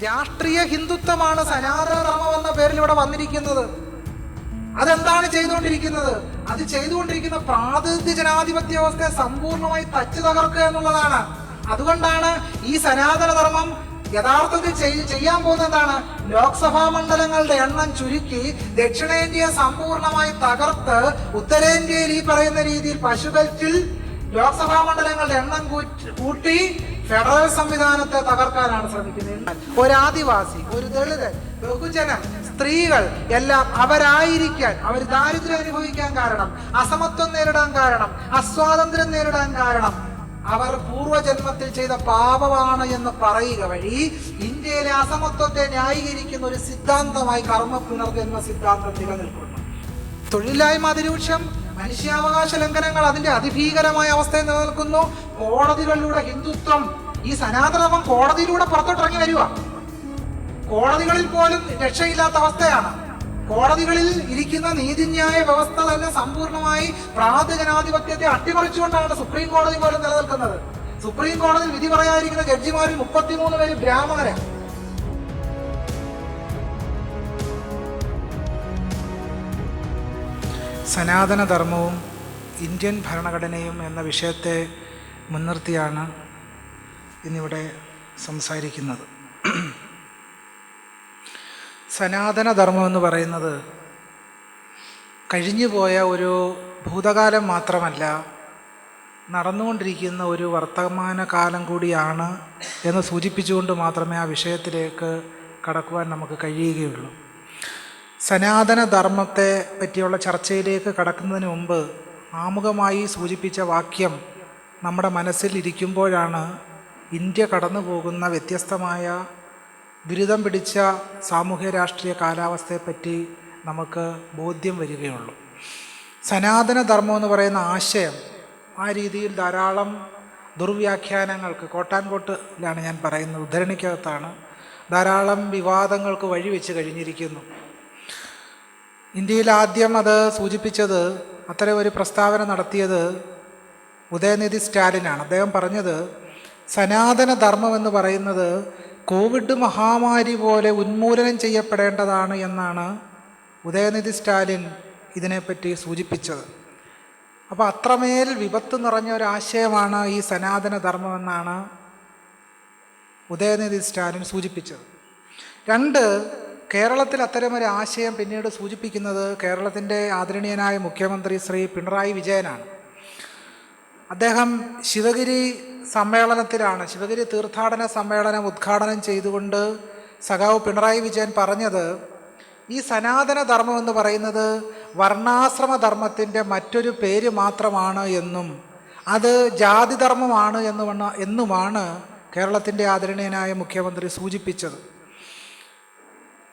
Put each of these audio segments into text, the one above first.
രാഷ്ട്രീയ ഹിന്ദുത്വമാണ് സനാതന ധർമ്മം എന്ന പേരിൽ ഇവിടെ വന്നിരിക്കുന്നത്. അതെന്താണ് ചെയ്തുകൊണ്ടിരിക്കുന്നത്? അത് ചെയ്തുകൊണ്ടിരിക്കുന്ന പ്രാതിനിധ്യ ജനാധിപത്യ വ്യവസ്ഥയെ സമ്പൂർണ്ണമായി തച്ചു തകർക്കുക എന്നുള്ളതാണ്. അതുകൊണ്ടാണ് ഈ സനാതന ധർമ്മം യഥാർത്ഥത്തിൽ ചെയ്യാൻ പോകുന്നതാണ്, ലോക്സഭാ മണ്ഡലങ്ങളുടെ എണ്ണം ചുരുക്കി ദക്ഷിണേന്ത്യയെ സമ്പൂർണ്ണമായി തകർത്ത് ഉത്തരേന്ത്യയിൽ ഈ പറയുന്ന രീതിയിൽ പശുബെൽറ്റിൽ ലോക്സഭാ മണ്ഡലങ്ങളുടെ എണ്ണം കൂട്ടി ഫെഡറൽ സംവിധാനത്തെ തകർക്കാനാണ് ശ്രമിക്കുന്നത്. ഒരു ആദിവാസി, ഒരു ദളിതൻ, ബഹുജനം, സ്ത്രീകൾ എല്ലാം അവരായിരിക്കാൻ, അവർ ദാരിദ്ര്യം അനുഭവിക്കാൻ കാരണം, അസമത്വം നേരിടാൻ കാരണം, അസ്വാതന്ത്ര്യം നേരിടാൻ കാരണം അവർ പൂർവ്വജന്മത്തിൽ ചെയ്ത പാപമാണ് എന്ന് പറയുക വഴി ഇന്ത്യയിലെ അസമത്വത്തെ ന്യായീകരിക്കുന്ന ഒരു സിദ്ധാന്തമായി കർമ്മ പുനർജന്മ സിദ്ധാന്തം നിലനിൽക്കുന്നു. തൊഴിലില്ലായ്മ അതിരൂക്ഷം, മനുഷ്യാവകാശ ലംഘനങ്ങൾ അതിന്റെ അതിഭീകരമായ അവസ്ഥയിൽ നിലനിൽക്കുന്നു. കോടതികളിലൂടെ ഹിന്ദുത്വം, ഈ സനാതനധർമ്മം കോടതിയിലൂടെ പുറത്തോട്ടിറങ്ങി വരിക. കോടതികളിൽ പോലും രക്ഷയില്ലാത്ത അവസ്ഥയാണ്. കോടതികളിൽ ഇരിക്കുന്ന നീതിന്യായ വ്യവസ്ഥ തന്നെ സമ്പൂർണ്ണമായി പ്രാന്ത ജനാധിപത്യത്തെ അട്ടിമറിച്ചുകൊണ്ടാണ് സുപ്രീം കോടതി പോലും നിലനിൽക്കുന്നത്. സുപ്രീം കോടതിയിൽ വിധി പറയാതിരിക്കുന്ന ജഡ്ജിമാരിൽ 33 പേര് ബ്രാഹ്മണരാണ്. സനാതനധർമ്മവും ഇന്ത്യൻ ഭരണഘടനയും എന്ന വിഷയത്തെ മുൻനിർത്തിയാണ് ഇന്നിവിടെ സംസാരിക്കുന്നത്. സനാതനധർമ്മം എന്ന് പറയുന്നത് കഴിഞ്ഞുപോയ ഒരു ഭൂതകാലം മാത്രമല്ല, നടന്നുകൊണ്ടിരിക്കുന്ന ഒരു വർത്തമാനകാലം കൂടിയാണ് എന്ന് സൂചിപ്പിച്ചുകൊണ്ട് മാത്രമേ ആ വിഷയത്തിലേക്ക് കടക്കുവാൻ നമുക്ക് കഴിയുകയുള്ളൂ. സനാതനധർമ്മത്തെ പറ്റിയുള്ള ചർച്ചയിലേക്ക് കടക്കുന്നതിന് മുമ്പ് ആമുഖമായി സൂചിപ്പിച്ച വാക്യം നമ്മുടെ മനസ്സിൽ ഇരിക്കുമ്പോഴാണ് ഇന്ത്യ കടന്നു പോകുന്ന വ്യത്യസ്തമായ ദുരിതം പിടിച്ച സാമൂഹ്യ രാഷ്ട്രീയ കാലാവസ്ഥയെപ്പറ്റി നമുക്ക് ബോധ്യം വരികയുള്ളൂ. സനാതനധർമ്മം എന്ന് ആശയം ആ രീതിയിൽ ധാരാളം ദുർവ്യാഖ്യാനങ്ങൾക്ക്, കോട്ടാൻകോട്ടിലാണ് ഞാൻ പറയുന്നത്, ഉദ്ധരണിക്കകത്താണ്, ധാരാളം വിവാദങ്ങൾക്ക് വഴിവെച്ച് കഴിഞ്ഞിരിക്കുന്നു. ഇന്ത്യയിൽ ആദ്യം അത് സൂചിപ്പിച്ചത്, അത്തരം ഒരു പ്രസ്താവന നടത്തിയത് ഉദയനിധി സ്റ്റാലിനാണ്. അദ്ദേഹം പറഞ്ഞത് സനാതനധർമ്മം എന്ന് പറയുന്നത് കോവിഡ് മഹാമാരി പോലെ ഉന്മൂലനം ചെയ്യപ്പെടേണ്ടതാണ് എന്നാണ് ഉദയനിധി സ്റ്റാലിൻ ഇതിനെപ്പറ്റി സൂചിപ്പിച്ചത്. അപ്പോൾ അത്രമേൽ വിപത്ത് നിറഞ്ഞ ഒരാശയമാണ് ഈ സനാതനധർമ്മം എന്നാണ് ഉദയനിധി സ്റ്റാലിൻ സൂചിപ്പിച്ചത്. രണ്ട്, കേരളത്തിൽ അത്തരമൊരു ആശയം പിന്നീട് സൂചിപ്പിക്കുന്നത് കേരളത്തിൻ്റെ ആദരണീയനായ മുഖ്യമന്ത്രി ശ്രീ പിണറായി വിജയനാണ്. അദ്ദേഹം ശിവഗിരി സമ്മേളനത്തിലാണ്, ശിവഗിരി തീർത്ഥാടന സമ്മേളനം ഉദ്ഘാടനം ചെയ്തുകൊണ്ട് സഖാവ് പിണറായി വിജയൻ പറഞ്ഞത്, ഈ സനാതനധർമ്മം എന്ന് പറയുന്നത് വർണ്ണാശ്രമധർമ്മത്തിൻ്റെ മറ്റൊരു പേര് മാത്രമാണ് എന്നും അത് ജാതിധർമ്മമാണ് എന്നുമാണ് കേരളത്തിൻ്റെ ആദരണീയനായ മുഖ്യമന്ത്രി സൂചിപ്പിച്ചത്.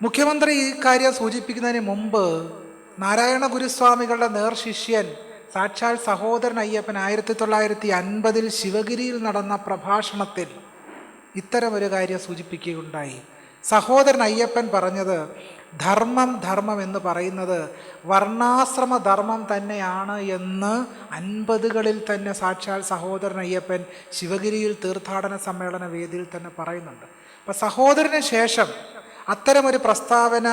മുഖ്യമന്ത്രി ഈ കാര്യം സൂചിപ്പിക്കുന്നതിന് മുമ്പ് നാരായണ ഗുരുസ്വാമികളുടെ നേർശിഷ്യൻ സാക്ഷാൽ സഹോദരൻ അയ്യപ്പൻ 1950 ശിവഗിരിയിൽ നടന്ന പ്രഭാഷണത്തിൽ ഇത്തരമൊരു കാര്യം സൂചിപ്പിക്കുകയുണ്ടായി. സഹോദരൻ അയ്യപ്പൻ പറഞ്ഞത്, ധർമ്മം എന്ന് പറയുന്നത് വർണ്ണാശ്രമധർമ്മം തന്നെയാണ് എന്ന് 50കളിൽ തന്നെ സാക്ഷാൽ സഹോദരൻ അയ്യപ്പൻ ശിവഗിരിയിൽ തീർത്ഥാടന സമ്മേളന വേദിയിൽ തന്നെ പറയുന്നുണ്ട്. അപ്പം സഹോദരന് ശേഷം അത്തരമൊരു പ്രസ്താവന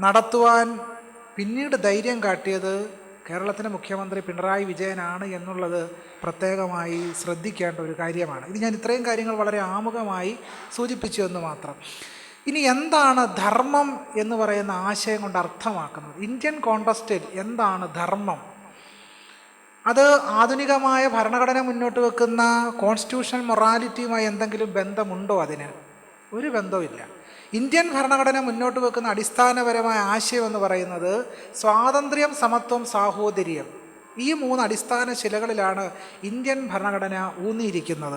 നടത്തുവാൻ പിന്നീട് ധൈര്യം കാട്ടിയത് കേരളത്തിലെ മുഖ്യമന്ത്രി പിണറായി വിജയനാണ് എന്നുള്ളത് പ്രത്യേകമായി ശ്രദ്ധിക്കേണ്ട ഒരു കാര്യമാണ്. ഇത് ഞാൻ ഇത്രയും കാര്യങ്ങൾ വളരെ ആമുഖമായി സൂചിപ്പിച്ചു എന്ന് മാത്രം. ഇനി എന്താണ് ധർമ്മം എന്ന് പറയുന്ന ആശയം കൊണ്ട് അർത്ഥമാക്കുന്നത്? ഇന്ത്യൻ കോണ്ടെക്സ്റ്റിൽ എന്താണ് ധർമ്മം? അത് ആധുനികമായ ഭരണഘടന മുന്നോട്ട് വെക്കുന്ന കോൺസ്റ്റിറ്റ്യൂഷണൽ മൊറാലിറ്റിയുമായി എന്തെങ്കിലും ബന്ധമുണ്ടോ? അതിന് ഒരു ബന്ധവുമില്ല. ഇന്ത്യൻ ഭരണഘടന മുന്നോട്ട് വെക്കുന്ന അടിസ്ഥാനപരമായ ആശയം എന്ന് പറയുന്നത് സ്വാതന്ത്ര്യം, സമത്വം, സാഹോദര്യം, ഈ 3 അടിസ്ഥാന ശിലകളിലാണ് ഇന്ത്യൻ ഭരണഘടന ഊന്നിയിരിക്കുന്നത്.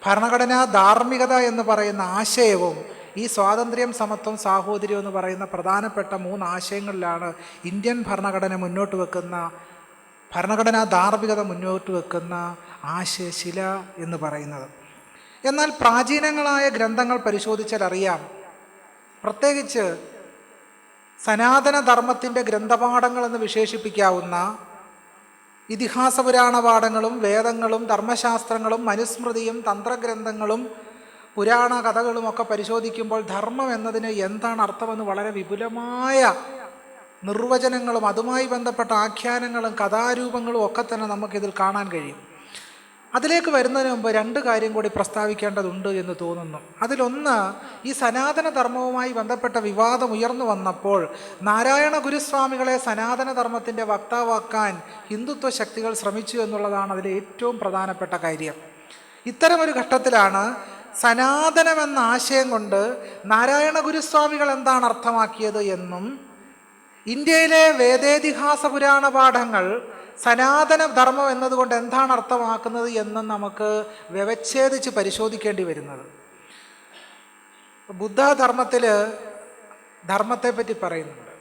ഭരണഘടനാ ധാർമ്മികത എന്ന് പറയുന്ന ആശയവും ഈ സ്വാതന്ത്ര്യം, സമത്വം, സാഹോദര്യം എന്ന് പറയുന്ന പ്രധാനപ്പെട്ട 3 ആശയങ്ങളിലാണ് ഇന്ത്യൻ ഭരണഘടന മുന്നോട്ട് വെക്കുന്ന, ഭരണഘടനാ ധാർമ്മികത മുന്നോട്ട് വെക്കുന്ന ആശയശില എന്ന് പറയുന്നത്. എന്നാൽ പ്രാചീനങ്ങളായ ഗ്രന്ഥങ്ങൾ പരിശോധിച്ചാൽ അറിയാം, പ്രത്യേകിച്ച് സനാതനധർമ്മത്തിൻ്റെ ഗ്രന്ഥപാഠങ്ങൾ എന്ന് വിശേഷിപ്പിക്കാവുന്ന ഇതിഹാസ പുരാണ പാഠങ്ങളും വേദങ്ങളും ധർമ്മശാസ്ത്രങ്ങളും മനുസ്മൃതിയും തന്ത്രഗ്രന്ഥങ്ങളും പുരാണ കഥകളുമൊക്കെ പരിശോധിക്കുമ്പോൾ ധർമ്മം എന്നതിന് എന്താണ് അർത്ഥമെന്ന് വളരെ വിപുലമായ നിർവചനങ്ങളും അതുമായി ബന്ധപ്പെട്ട ആഖ്യാനങ്ങളും കഥാരൂപങ്ങളും ഒക്കെ തന്നെ നമുക്കിതിൽ കാണാൻ കഴിയും. അതിലേക്ക് വരുന്നതിന് മുമ്പ് രണ്ട് കാര്യം കൂടി പ്രസ്താവിക്കേണ്ടതുണ്ട് എന്ന് തോന്നുന്നു. അതിലൊന്ന്, ഈ സനാതനധർമ്മവുമായി ബന്ധപ്പെട്ട വിവാദം ഉയർന്നു വന്നപ്പോൾ നാരായണ ഗുരുസ്വാമികളെ സനാതനധർമ്മത്തിൻ്റെ വക്താവാക്കാൻ ഹിന്ദുത്വ ശക്തികൾ ശ്രമിച്ചു എന്നുള്ളതാണ് അതിലെ ഏറ്റവും പ്രധാനപ്പെട്ട കാര്യം. ഇത്തരമൊരു ഘട്ടത്തിലാണ് സനാതനമെന്ന ആശയം കൊണ്ട് നാരായണ ഗുരുസ്വാമികൾ എന്താണ് അർത്ഥമാക്കിയത് എന്നും ഇന്ത്യയിലെ വേദേതിഹാസ പുരാണ പാഠങ്ങൾ സനാതന ധർമ്മം എന്നതുകൊണ്ട് എന്താണ് അർത്ഥമാക്കുന്നത് എന്നും നമുക്ക് വ്യവച്ഛേദിച്ച് പരിശോധിക്കേണ്ടി വരുന്നത്. ബുദ്ധധർമ്മത്തിൽ ധർമ്മത്തെപ്പറ്റി പറയുന്നുണ്ട്.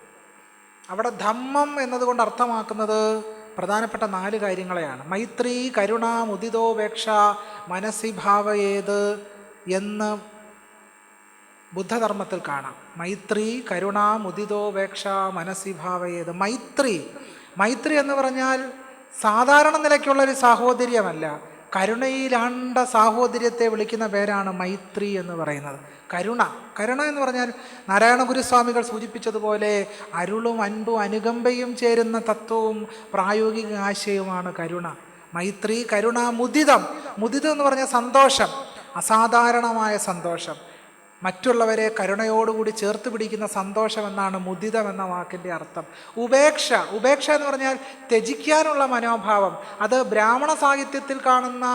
അവിടെ ധമ്മം എന്നതുകൊണ്ട് അർത്ഥമാക്കുന്നത് പ്രധാനപ്പെട്ട 4 കാര്യങ്ങളെയാണ്. മൈത്രി, കരുണ, മുദിതോപേക്ഷ, മനസ്സി ഭാവയേത് എന്ന് ബുദ്ധധർമ്മത്തിൽ കാണാം. മൈത്രി, കരുണ, മുദിതോപേക്ഷ, മനസ്സി ഭാവയേത്. മൈത്രി എന്ന് പറഞ്ഞാൽ സാധാരണ നിലയ്ക്കുള്ളൊരു സാഹോദര്യമല്ല. കരുണയിലാണ്ട സാഹോദര്യത്തെ വിളിക്കുന്ന പേരാണ് മൈത്രി എന്ന് പറയുന്നത്. കരുണ എന്ന് പറഞ്ഞാൽ നാരായണ ഗുരുസ്വാമികൾ സൂചിപ്പിച്ചതുപോലെ അരുളും അൻപും അനുകമ്പയും ചേരുന്ന തത്വവും പ്രായോഗിക ആശയവുമാണ് കരുണ. മൈത്രി, കരുണ, മുദിതം എന്ന് പറഞ്ഞാൽ സന്തോഷം, അസാധാരണമായ സന്തോഷം, മറ്റുള്ളവരെ കരുണയോടുകൂടി ചേർത്ത് പിടിക്കുന്ന സന്തോഷം എന്നാണ് മുദിതം എന്ന വാക്കിൻ്റെ അർത്ഥം. ഉപേക്ഷ എന്ന് പറഞ്ഞാൽ ത്യജിക്കാനുള്ള മനോഭാവം. അത് ബ്രാഹ്മണ സാഹിത്യത്തിൽ കാണുന്ന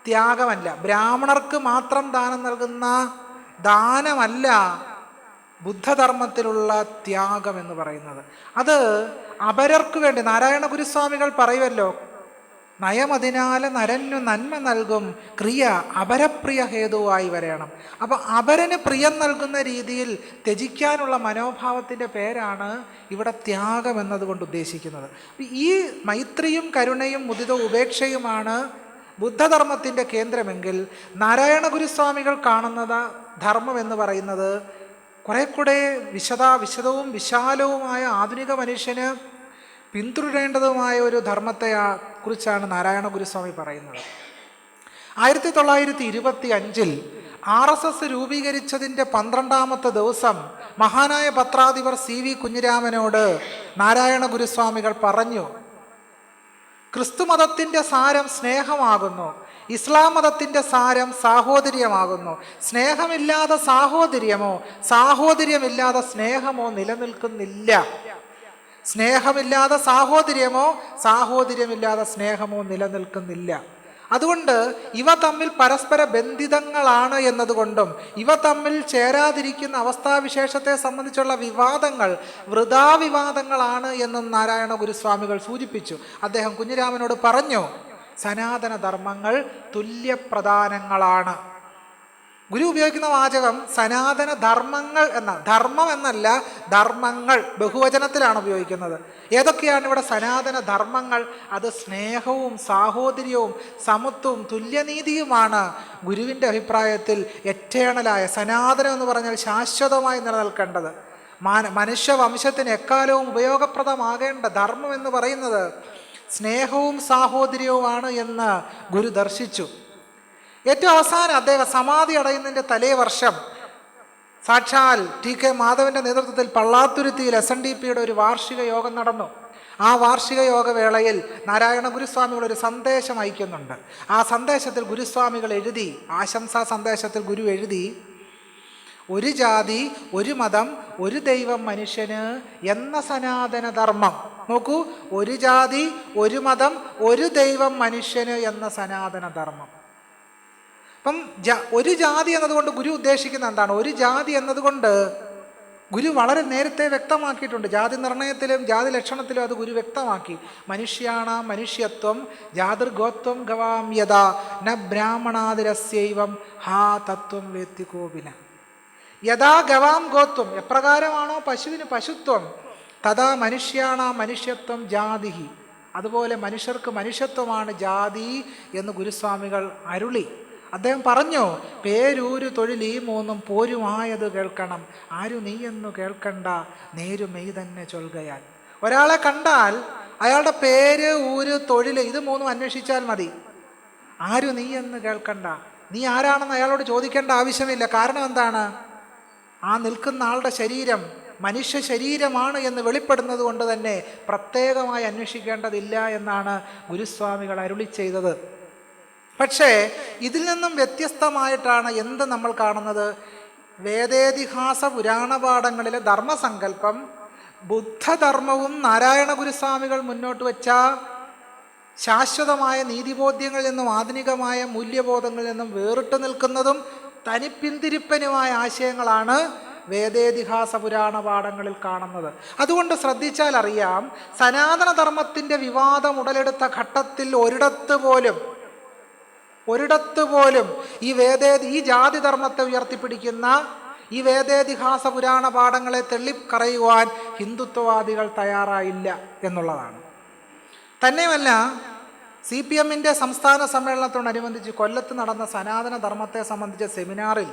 ത്യാഗമല്ല, ബ്രാഹ്മണർക്ക് മാത്രം ദാനം നൽകുന്ന ദാനമല്ല ബുദ്ധധർമ്മത്തിലുള്ള ത്യാഗം എന്ന് പറയുന്നത്. അത് അപരർക്ക് വേണ്ടി നാരായണ ഗുരുസ്വാമികൾ പറയുമല്ലോ, നയമതിനാല് നരനു നന്മ നൽകും ക്രിയ അപരപ്രിയ ഹേതുവായി വരയണം. അപ്പം അപരന് പ്രിയം നൽകുന്ന രീതിയിൽ ത്യജിക്കാനുള്ള മനോഭാവത്തിൻ്റെ പേരാണ് ഇവിടെ ത്യാഗം എന്നതുകൊണ്ട് ഉദ്ദേശിക്കുന്നത്. ഈ മൈത്രിയും കരുണയും മുദിത ഉപേക്ഷയുമാണ് ബുദ്ധധർമ്മത്തിൻ്റെ കേന്ദ്രമെങ്കിൽ നാരായണ ഗുരുസ്വാമികൾ കാണുന്നത് ധർമ്മം എന്ന് പറയുന്നത് കുറെ കൂടെ വിശദവും വിശാലവുമായ ആധുനിക മനുഷ്യന് പിന്തുടരേണ്ടതുമായ ഒരു ധർമ്മത്തെ കുറിച്ചാണ് നാരായണ ഗുരുസ്വാമി പറയുന്നത്. 1925 RSS രൂപീകരിച്ചതിൻ്റെ 12ാമത്തെ ദിവസം മഹാനായ പത്രാധിപർ CV കുഞ്ഞിരാമനോട് നാരായണ ഗുരുസ്വാമികൾ പറഞ്ഞു, ക്രിസ്തുമതത്തിൻ്റെ സാരം സ്നേഹമാകുന്നു, ഇസ്ലാം മതത്തിൻ്റെ സാരം സാഹോദര്യമാകുന്നു. സ്നേഹമില്ലാതെ സാഹോദര്യമോ സാഹോദര്യമില്ലാതെ സ്നേഹമോ നിലനിൽക്കുന്നില്ല. സ്നേഹമില്ലാതെ സാഹോദര്യമോ സാഹോദര്യമില്ലാതെ സ്നേഹമോ നിലനിൽക്കുന്നില്ല. അതുകൊണ്ട് ഇവ തമ്മിൽ പരസ്പര ബന്ധിതങ്ങളാണ് എന്നതുകൊണ്ടും ഇവ തമ്മിൽ ചേരാതിരിക്കുന്ന അവസ്ഥാവിശേഷത്തെ സംബന്ധിച്ചുള്ള വിവാദങ്ങൾ വൃഥാവിവാദങ്ങളാണ് എന്നും നാരായണ ഗുരുസ്വാമികൾ സൂചിപ്പിച്ചു. അദ്ദേഹം കുഞ്ഞിരാമനോട് പറഞ്ഞു, സനാതന ധർമ്മങ്ങൾ തുല്യപ്രധാനങ്ങളാണ്. ഗുരു ഉപയോഗിക്കുന്ന വാചകം സനാതന ധർമ്മങ്ങൾ എന്ന, ധർമ്മം എന്നല്ല, ധർമ്മങ്ങൾ ബഹുവചനത്തിലാണ് ഉപയോഗിക്കുന്നത്. ഏതൊക്കെയാണ് ഇവിടെ സനാതന ധർമ്മങ്ങൾ? അത് സ്നേഹവും സാഹോദര്യവും സമത്വവും തുല്യനീതിയുമാണ്. ഗുരുവിൻ്റെ അഭിപ്രായത്തിൽ എറ്റേണലായ, സനാതനം എന്ന് പറഞ്ഞാൽ ശാശ്വതമായി നിലനിൽക്കേണ്ടത്, മനുഷ്യവംശത്തിന് എക്കാലവും ഉപയോഗപ്രദമാകേണ്ട ധർമ്മം എന്ന് പറയുന്നത് സ്നേഹവും സാഹോദര്യവുമാണ് എന്ന് ഗുരു ദർശിച്ചു. ഏറ്റവും അവസാനം അദ്ദേഹം സമാധി അടയുന്നതിൻ്റെ തലേ വർഷം സാക്ഷാൽ TK മാധവൻ്റെ നേതൃത്വത്തിൽ പള്ളാത്തുരുത്തിയിൽ SNDPയുടെ ഒരു വാർഷിക യോഗം നടന്നു. ആ വാർഷിക യോഗവേളയിൽ നാരായണ ഗുരുസ്വാമികൾ ഒരു സന്ദേശം അയക്കുന്നുണ്ട്. ആ സന്ദേശത്തിൽ ഗുരുസ്വാമികൾ എഴുതി, ആശംസാ സന്ദേശത്തിൽ ഗുരു എഴുതി, ഒരു ജാതി, ഒരു മതം, ഒരു ദൈവം മനുഷ്യന് എന്ന സനാതന ധർമ്മം. നോക്കൂ, ഒരു ജാതി, ഒരു മതം, ഒരു ദൈവം മനുഷ്യന് എന്ന സനാതന ധർമ്മം. അപ്പം ഒരു ജാതി എന്നതുകൊണ്ട് ഗുരു ഉദ്ദേശിക്കുന്ന എന്താണ്? ഒരു ജാതി എന്നതുകൊണ്ട് ഗുരു വളരെ നേരത്തെ വ്യക്തമാക്കിയിട്ടുണ്ട്. ജാതി നിർണയത്തിലും ജാതി ലക്ഷണത്തിലും അത് ഗുരു വ്യക്തമാക്കി. മനുഷ്യാണ മനുഷ്യത്വം ജാതിർഗോത്വം ഗവാം യഥാ ന ബ്രാഹ്മണാതിരസ്യൈവം ഹാ തത്വം വേത്തി കോപിന. യഥാ ഗവാം ഗോത്വം, എപ്രകാരമാണോ പശുവിന് പശുത്വം, തഥാ മനുഷ്യാണ മനുഷ്യത്വം ജാതിഹി, അതുപോലെ മനുഷ്യർക്ക് മനുഷ്യത്വമാണ് ജാതി എന്ന് ഗുരുസ്വാമികൾ അരുളി. അദ്ദേഹം പറഞ്ഞു, പേരൂരു തൊഴിൽ ഈ മൂന്നും പോരുമായത് കേൾക്കണം, ആരു നീയെന്നു കേൾക്കണ്ട, നേരു മെയ് തന്നെ ചൊൽകയാൽ. ഒരാളെ കണ്ടാൽ അയാളുടെ പേര്, ഊര്, തൊഴിൽ ഇത് മൂന്നും അന്വേഷിച്ചാൽ മതി. ആരു നീയെന്ന് കേൾക്കണ്ട, നീ ആരാണെന്ന് അയാളോട് ചോദിക്കേണ്ട ആവശ്യമില്ല. കാരണം എന്താണ്? ആ നിൽക്കുന്ന ആളുടെ ശരീരം മനുഷ്യ ശരീരമാണ് എന്ന് വെളിപ്പെടുന്നത് കൊണ്ട് തന്നെ പ്രത്യേകമായി അന്വേഷിക്കേണ്ടതില്ല എന്നാണ് ഗുരുസ്വാമികൾ അരുളി ചെയ്തത്. പക്ഷേ ഇതിൽ നിന്നും വ്യത്യസ്തമായിട്ടാണ് എന്ത് നമ്മൾ കാണുന്നത്? വേദേതിഹാസ പുരാണപാഠങ്ങളിലെ ധർമ്മസങ്കല്പം ബുദ്ധധർമ്മവും നാരായണ ഗുരുസ്വാമികൾ മുന്നോട്ട് വെച്ച ശാശ്വതമായ നീതിബോധ്യങ്ങളിൽ നിന്നും ആധുനികമായ മൂല്യബോധങ്ങളിൽ നിന്നും വേറിട്ട് നിൽക്കുന്നതും തനിപ്പിന്തിരിപ്പനുമായ ആശയങ്ങളാണ് വേദേതിഹാസ പുരാണ പാഠങ്ങളിൽ കാണുന്നത്. അതുകൊണ്ട് ശ്രദ്ധിച്ചാൽ അറിയാം, സനാതനധർമ്മത്തിൻ്റെ വിവാദം ഉടലെടുത്ത ഘട്ടത്തിൽ ഒരിടത്ത് പോലും ഈ ജാതിധർമ്മത്തെ ഉയർത്തിപ്പിടിക്കുന്ന ഈ വേദേതിഹാസ പുരാണ പാഠങ്ങളെ തെള്ളിക്കറയുവാൻ ഹിന്ദുത്വവാദികൾ തയ്യാറായില്ല എന്നുള്ളതാണ്. തന്നെയുമല്ല, CPM-ൻ്റെ സംസ്ഥാന സമ്മേളനത്തോടനുബന്ധിച്ച് കൊല്ലത്ത് നടന്ന സനാതന ധർമ്മത്തെ സംബന്ധിച്ച സെമിനാറിൽ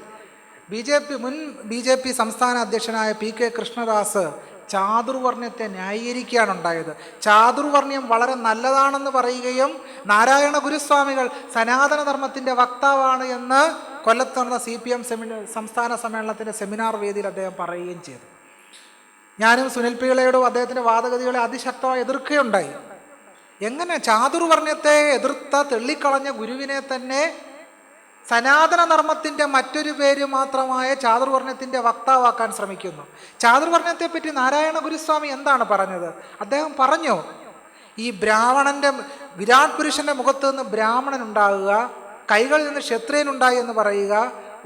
മുൻ ബി ജെ പി സംസ്ഥാന അധ്യക്ഷനായ PK കൃഷ്ണദാസ് ചാതുർവർണ്ണ്യത്തെ ന്യായീകരിക്കുകയാണുണ്ടായത്. ചാതുർവർണ്ണ്യം വളരെ നല്ലതാണെന്ന് പറയുകയും നാരായണ ഗുരുസ്വാമികൾ സനാതനധർമ്മത്തിൻ്റെ വക്താവാണ് എന്ന് കൊല്ലത്ത് നടന്ന CPM സംസ്ഥാന സമ്മേളനത്തിൻ്റെ സെമിനാർ വേദിയിൽ അദ്ദേഹം പറയുകയും ചെയ്തു. ഞാനും സുനിൽ പിള്ളയോടും അദ്ദേഹത്തിൻ്റെ വാദഗതികളെ അതിശക്തമായി എതിർക്കുകയുണ്ടായി. എങ്ങനെ ചാതുർവർണ്ണ്യത്തെ എതിർത്ത തള്ളിക്കളഞ്ഞ ഗുരുവിനെ തന്നെ സനാതനധർമ്മത്തിൻ്റെ മറ്റൊരു പേര് മാത്രമായ ചാതുർവർണ്ണ്യത്തിൻ്റെ വക്താവാക്കാൻ ശ്രമിക്കുന്നു? ചാതുർവർണ്ണ്യത്തെപ്പറ്റി നാരായണ ഗുരുസ്വാമി എന്താണ് പറഞ്ഞത്? അദ്ദേഹം പറഞ്ഞു, ഈ വിരാട് പുരുഷൻ്റെ മുഖത്ത് നിന്ന് ബ്രാഹ്മണൻ ഉണ്ടാകുക, കൈകളിൽ നിന്ന് ക്ഷത്രിയനുണ്ടായി എന്ന് പറയുക,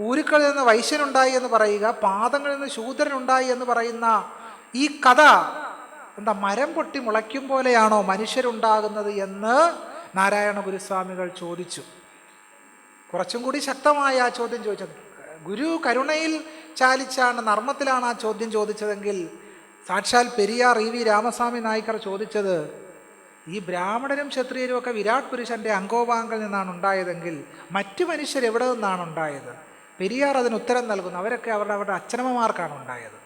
ഊരുക്കളിൽ നിന്ന് വൈശ്യനുണ്ടായി എന്ന് പറയുക, പാദങ്ങളിൽ നിന്ന് ശൂദ്രനുണ്ടായി എന്ന് പറയുന്ന ഈ കഥ മരം പൊട്ടി മുളയ്ക്കും പോലെയാണോ മനുഷ്യരുണ്ടാകുന്നത് എന്ന് നാരായണ ഗുരുസ്വാമികൾ ചോദിച്ചു. കുറച്ചും കൂടി ശക്തമായ ആ ചോദ്യം ചോദിച്ചത്. ഗുരു കരുണയിൽ ചാലിച്ചാണ്, നർമ്മത്തിലാണ് ആ ചോദ്യം ചോദിച്ചതെങ്കിൽ സാക്ഷാൽ പെരിയാർ EV രാമസ്വാമി നായ്ക്കർ ചോദിച്ചത്, ഈ ബ്രാഹ്മണരും ക്ഷത്രിയരും ഒക്കെ വിരാട് പുരുഷൻ്റെ അംഗോപാംഗങ്ങളിൽ നിന്നാണ് ഉണ്ടായതെങ്കിൽ മറ്റു മനുഷ്യർ എവിടെ നിന്നാണ് ഉണ്ടായത്? പെരിയാർ അതിന് ഉത്തരം നൽകുന്നു. അവരൊക്കെ അവരുടെ അച്ഛനമ്മമാർക്കാണ് ഉണ്ടായത്.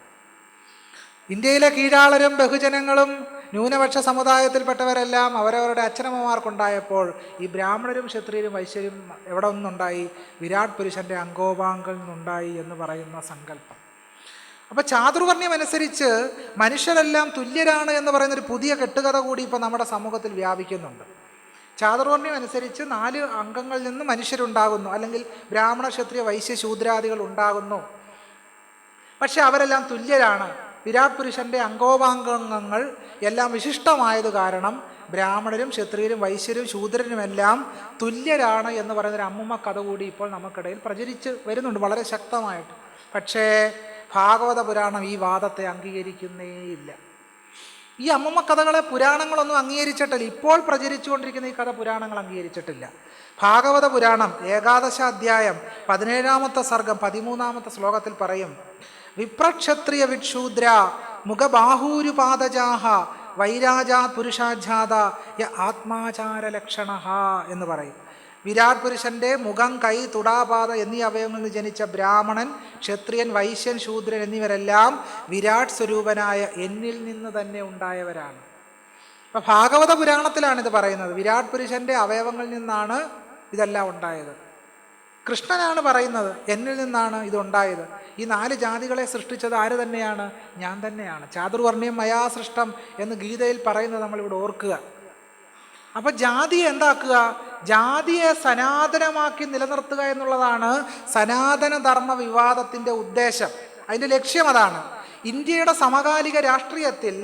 ഇന്ത്യയിലെ കീഴാളരും ബഹുജനങ്ങളും ന്യൂനപക്ഷ സമുദായത്തിൽപ്പെട്ടവരെല്ലാം അവരവരുടെ അച്ഛനമ്മമാർക്കുണ്ടായപ്പോൾ ഈ ബ്രാഹ്മണരും ക്ഷത്രിയരും വൈശ്യരും എവിടെ നിന്നുണ്ടായി? വിരാട് പുരുഷൻ്റെ അംഗോപാംഗങ്ങളിൽ നിന്നുണ്ടായി എന്ന് പറയുന്ന സങ്കല്പം. അപ്പോൾ ചാതുർവർണ്ണ്യം അനുസരിച്ച് മനുഷ്യരെല്ലാം തുല്യരാണ് എന്ന് പറയുന്നൊരു പുതിയ കെട്ടുകഥ കൂടി ഇപ്പോൾ നമ്മുടെ സമൂഹത്തിൽ വ്യാപിക്കുന്നുണ്ട്. ചാതുർവർണ്ണ്യം അനുസരിച്ച് 4 അംഗങ്ങളിൽ നിന്ന് മനുഷ്യരുണ്ടാകുന്നു, അല്ലെങ്കിൽ ബ്രാഹ്മണ ക്ഷത്രിയ വൈശ്യ ശൂദ്രാദികൾ ഉണ്ടാകുന്നു. പക്ഷെ അവരെല്ലാം തുല്യരാണ്. വിരാട് പുരുഷൻ്റെ അംഗോപാംഗങ്ങൾ എല്ലാം വിശിഷ്ടമായത് കാരണം ബ്രാഹ്മണരും ക്ഷത്രിയരും വൈശ്യരും ശൂദ്രനുമെല്ലാം തുല്യരാണ് എന്ന് പറയുന്നൊരു അമ്മുമ്മ കഥ കൂടി ഇപ്പോൾ നമുക്കിടയിൽ പ്രചരിച്ച് വരുന്നുണ്ട് വളരെ ശക്തമായിട്ട്. പക്ഷേ ഭാഗവത പുരാണം ഈ വാദത്തെ അംഗീകരിക്കുന്നേയില്ല. ഈ അമ്മുമ്മ കഥകളെ പുരാണങ്ങളൊന്നും അംഗീകരിച്ചിട്ടില്ല. ഇപ്പോൾ പ്രചരിച്ചുകൊണ്ടിരിക്കുന്ന ഈ കഥ പുരാണങ്ങൾ അംഗീകരിച്ചിട്ടില്ല. ഭാഗവത പുരാണം 11ാം അധ്യായം 17ാമത്തെ സർഗം 13ാമത്തെ ശ്ലോകത്തിൽ പറയും, വിപ്രക്ഷത്രിയ വിക്ഷൂദ്ര മുഖബാഹൂരുപാദജാഹ വൈരാജാ പുരുഷാജാത യ ആത്മാചാരലക്ഷണ എന്ന് പറയും. വിരാട് പുരുഷൻ്റെ മുഖം, കൈ, തുടാപാത എന്നീ അവയവങ്ങളിൽ നിന്ന് ജനിച്ച ബ്രാഹ്മണൻ, ക്ഷത്രിയൻ, വൈശ്യൻ, ശൂദ്രൻ എന്നിവരെല്ലാം വിരാട് സ്വരൂപനായ എന്നിൽ നിന്ന് തന്നെ ഉണ്ടായവരാണ്. അപ്പം ഭാഗവത പുരാണത്തിലാണിത് പറയുന്നത്. വിരാട് പുരുഷൻ്റെ അവയവങ്ങളിൽ നിന്നാണ് ഇതെല്ലാം ഉണ്ടായത്. കൃഷ്ണനാണ് പറയുന്നത്, എന്നിൽ നിന്നാണ് ഇതുണ്ടായത്. ഈ 4 ജാതികളെ സൃഷ്ടിച്ചത് ആര് തന്നെയാണ്? ഞാൻ തന്നെയാണ്. ചാതുർവർണ്ണ്യം മയാ സൃഷ്ടം എന്ന് ഗീതയിൽ പറയുന്നത് നമ്മളിവിടെ ഓർക്കുക. അപ്പം ജാതിയെ എന്താക്കുക? ജാതിയെ സനാതനമാക്കി നിലനിർത്തുക എന്നുള്ളതാണ് സനാതനധർമ്മ വിവാദത്തിൻ്റെ ഉദ്ദേശം. അതിൻ്റെ ലക്ഷ്യം അതാണ്. ഇന്ത്യയുടെ സമകാലിക രാഷ്ട്രീയത്തിൽ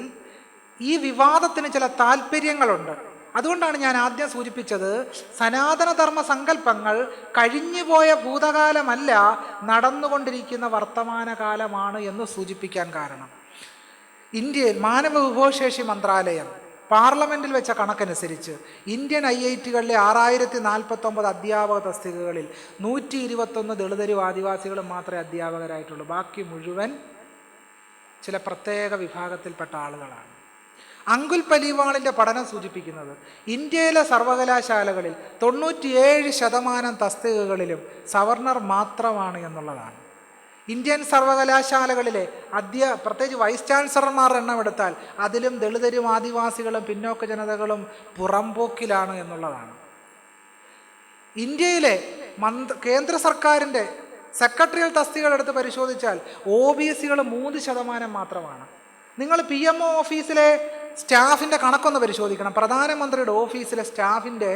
ഈ വിവാദത്തിന് ചില താല്പര്യങ്ങളുണ്ട്. അതുകൊണ്ടാണ് ഞാൻ ആദ്യം സൂചിപ്പിച്ചത്, സനാതനധർമ്മ സങ്കല്പങ്ങൾ കഴിഞ്ഞുപോയ ഭൂതകാലമല്ല, നടന്നുകൊണ്ടിരിക്കുന്ന വർത്തമാനകാലമാണ് എന്ന് സൂചിപ്പിക്കാൻ കാരണം, ഇന്ത്യയിൽ മാനവ വിഭവശേഷി മന്ത്രാലയം പാർലമെൻറ്റിൽ വെച്ച കണക്കനുസരിച്ച് ഇന്ത്യൻ IIT-കളിലെ 6049 അധ്യാപക തസ്തികകളിൽ 121 ദളിതരും ആദിവാസികളും മാത്രമേ അധ്യാപകരായിട്ടുള്ളൂ. ബാക്കി മുഴുവൻ ചില പ്രത്യേക വിഭാഗത്തിൽപ്പെട്ട ആളുകളാണ്. അങ്കുൽ പലിവാളിൻ്റെ പഠനം സൂചിപ്പിക്കുന്നത് ഇന്ത്യയിലെ സർവകലാശാലകളിൽ 97% തസ്തികകളിലും സവർണർ മാത്രമാണ് എന്നുള്ളതാണ്. ഇന്ത്യൻ സർവകലാശാലകളിലെ പ്രത്യേകിച്ച് വൈസ് ചാൻസലർമാരുടെ എണ്ണം എടുത്താൽ അതിലും ദളിതരും ആദിവാസികളും പിന്നോക്ക ജനതകളും പുറംപോക്കിലാണ് എന്നുള്ളതാണ്. ഇന്ത്യയിലെ കേന്ദ്ര സർക്കാരിൻ്റെ സെക്രട്ടറിയൽ തസ്തികകൾ എടുത്ത് പരിശോധിച്ചാൽ OBC-കൾ 3% മാത്രമാണ്. നിങ്ങൾ PMO ഓഫീസിലെ സ്റ്റാഫിൻ്റെ കണക്കൊന്ന് പരിശോധിക്കണം. പ്രധാനമന്ത്രിയുടെ ഓഫീസിലെ സ്റ്റാഫിൻ്റെ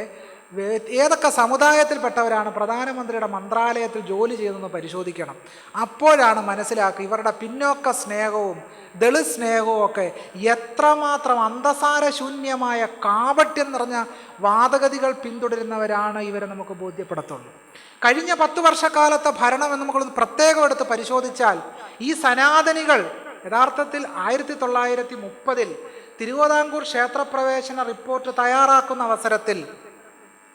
ഏതൊക്കെ സമുദായത്തിൽപ്പെട്ടവരാണ് പ്രധാനമന്ത്രിയുടെ മന്ത്രാലയത്തിൽ ജോലി ചെയ്തതെന്ന് പരിശോധിക്കണം. അപ്പോഴാണ് മനസ്സിലാക്കുക ഇവരുടെ പിന്നോക്ക സ്നേഹവും ദളിത് സ്നേഹവും ഒക്കെ എത്രമാത്രം അന്തസാരശൂന്യമായ കാപട്യം നിറഞ്ഞ വാദഗതികൾ പിന്തുടരുന്നവരാണ് ഇവരെ നമുക്ക് ബോധ്യപ്പെടുത്തുള്ളൂ. കഴിഞ്ഞ 10 വർഷക്കാലത്തെ ഭരണം എന്ന് നമുക്കൊന്ന് പ്രത്യേകം എടുത്ത് പരിശോധിച്ചാൽ ഈ സനാതനികൾ യഥാർത്ഥത്തിൽ 1930 തിരുവിതാംകൂർ ക്ഷേത്രപ്രവേശന റിപ്പോർട്ട് തയ്യാറാക്കുന്ന അവസരത്തിൽ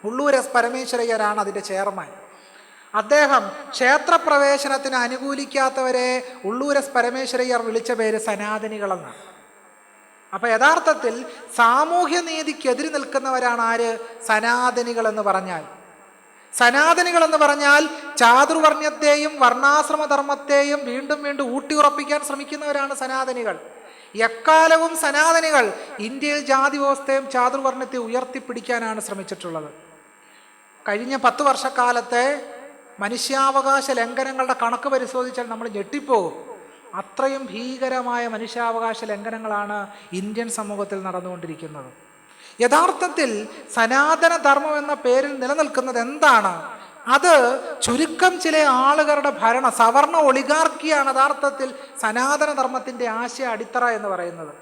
ഉള്ളൂർ എസ് പരമേശ്വരയ്യരാണ് അതിൻ്റെ ചെയർമാൻ. അദ്ദേഹം ക്ഷേത്രപ്രവേശനത്തിന് അനുകൂലിക്കാത്തവരെ ഉള്ളൂർ എസ് പരമേശ്വരയ്യർ വിളിച്ച പേര് സനാതനികളെന്നാണ്. അപ്പം യഥാർത്ഥത്തിൽ സാമൂഹ്യനീതിക്കെതിരെ നിൽക്കുന്നവരാണ് ആര്? സനാതനികൾ എന്ന് പറഞ്ഞാൽ. സനാതനികൾ എന്ന് പറഞ്ഞാൽ ചാതുർവർണ്ണ്യത്തെയും വർണ്ണാശ്രമധർമ്മത്തെയും വീണ്ടും വീണ്ടും ഊട്ടിയുറപ്പിക്കാൻ ശ്രമിക്കുന്നവരാണ് സനാതനികൾ. എക്കാലവും സനാതനികൾ ഇന്ത്യയിൽ ജാതി വ്യവസ്ഥയും ചാതുർവർണ്ണത്തെയും ഉയർത്തിപ്പിടിക്കാനാണ് ശ്രമിച്ചിട്ടുള്ളത്. കഴിഞ്ഞ 10 വർഷക്കാലത്തെ മനുഷ്യാവകാശ ലംഘനങ്ങളുടെ കണക്ക് പരിശോധിച്ചാൽ നമ്മൾ ഞെട്ടിപ്പോകും. അത്രയും ഭീകരമായ മനുഷ്യാവകാശ ലംഘനങ്ങളാണ് ഇന്ത്യൻ സമൂഹത്തിൽ നടന്നുകൊണ്ടിരിക്കുന്നത്. യഥാർത്ഥത്തിൽ സനാതന ധർമ്മം എന്ന പേരിൽ നിലനിൽക്കുന്നത് എന്താണ്? അത് ചുരുക്കം ചില ആളുകളുടെ സവർണ ഒളിഗാർക്കിയാണ് യഥാർത്ഥത്തിൽ സനാതന ധർമ്മത്തിൻ്റെ ആശയ അടിത്തറ എന്ന് പറയുന്നത്.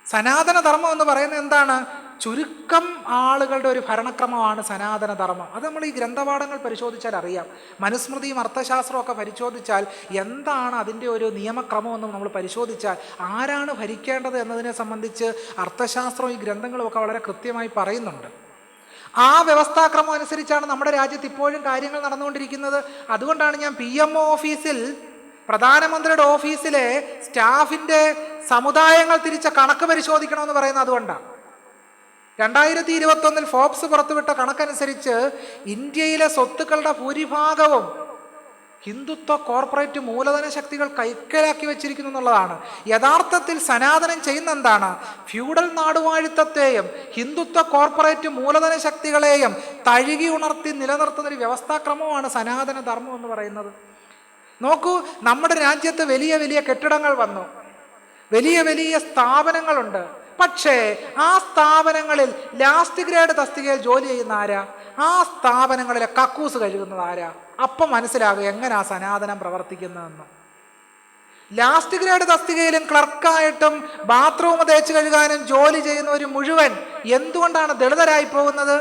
സനാതന ധർമ്മം എന്ന് പറയുന്നത് എന്താണ്? ചുരുക്കം ആളുകളുടെ ഒരു ഭരണക്രമമാണ് സനാതന ധർമ്മം. അത് നമ്മൾ ഈ ഗ്രന്ഥപാഠങ്ങൾ പരിശോധിച്ചാൽ അറിയാം. മനുസ്മൃതിയും അർത്ഥശാസ്ത്രവും ഒക്കെ പരിശോധിച്ചാൽ എന്താണ് അതിൻ്റെ ഒരു നിയമക്രമമെന്നും നമ്മൾ പരിശോധിച്ചാൽ ആരാണ് ഭരിക്കേണ്ടത് എന്നതിനെ സംബന്ധിച്ച് അർത്ഥശാസ്ത്രവും ഈ ഗ്രന്ഥങ്ങളും ഒക്കെ വളരെ കൃത്യമായി പറയുന്നുണ്ട്. ആ വ്യവസ്ഥാക്രമം അനുസരിച്ചാണ് നമ്മുടെ രാജ്യത്ത് ഇപ്പോഴും കാര്യങ്ങൾ നടന്നുകൊണ്ടിരിക്കുന്നത്. അതുകൊണ്ടാണ് ഞാൻ PMO ഓഫീസിൽ പ്രധാനമന്ത്രിയുടെ ഓഫീസിലെ സ്റ്റാഫിൻ്റെ സമുദായങ്ങൾ തിരിച്ച കണക്ക് പരിശോധിക്കണമെന്ന് പറയുന്നത് അതുകൊണ്ടാണ്. 2021 ഫോബ്സ് പുറത്തുവിട്ട കണക്കനുസരിച്ച് ഇന്ത്യയിലെ സ്വത്തുക്കളുടെ ഭൂരിഭാഗവും ഹിന്ദുത്വ കോർപ്പറേറ്റ് മൂലധന ശക്തികൾ കൈക്കലാക്കി വെച്ചിരിക്കുന്നു എന്നുള്ളതാണ്. യഥാർത്ഥത്തിൽ സനാതനം ചെയ്യുന്ന എന്താണ്? ഫ്യൂഡൽ നാടുവാഴിത്തത്തെയും ഹിന്ദുത്വ കോർപ്പറേറ്റ് മൂലധന ശക്തികളെയും തഴുകി ഉണർത്തി നിലനിർത്തുന്ന ഒരു വ്യവസ്ഥാക്രമമാണ് സനാതന ധർമ്മം എന്ന് പറയുന്നത്. നോക്കൂ, നമ്മുടെ രാജ്യത്ത് വലിയ വലിയ കെട്ടിടങ്ങൾ വന്നു, വലിയ വലിയ സ്ഥാപനങ്ങളുണ്ട്. പക്ഷേ ആ സ്ഥാപനങ്ങളിൽ ലാസ്റ്റ് ഗ്രേഡ് തസ്തികയിൽ ജോലി ചെയ്യുന്ന ആരാ? ആ സ്ഥാപനങ്ങളിലെ കക്കൂസ് കഴുകുന്നത് ആരാ? അപ്പം മനസ്സിലാകും എങ്ങനെയാ സനാതനം പ്രവർത്തിക്കുന്നതെന്ന്. ലാസ്റ്റ് ഗ്രേഡ് തസ്തികയിലും ക്ലർക്കായിട്ടും ബാത്റൂം തേച്ച് കഴുകാനും ജോലി ചെയ്യുന്നവർ മുഴുവൻ എന്തുകൊണ്ടാണ് ദളിതരായി പോകുന്നത്?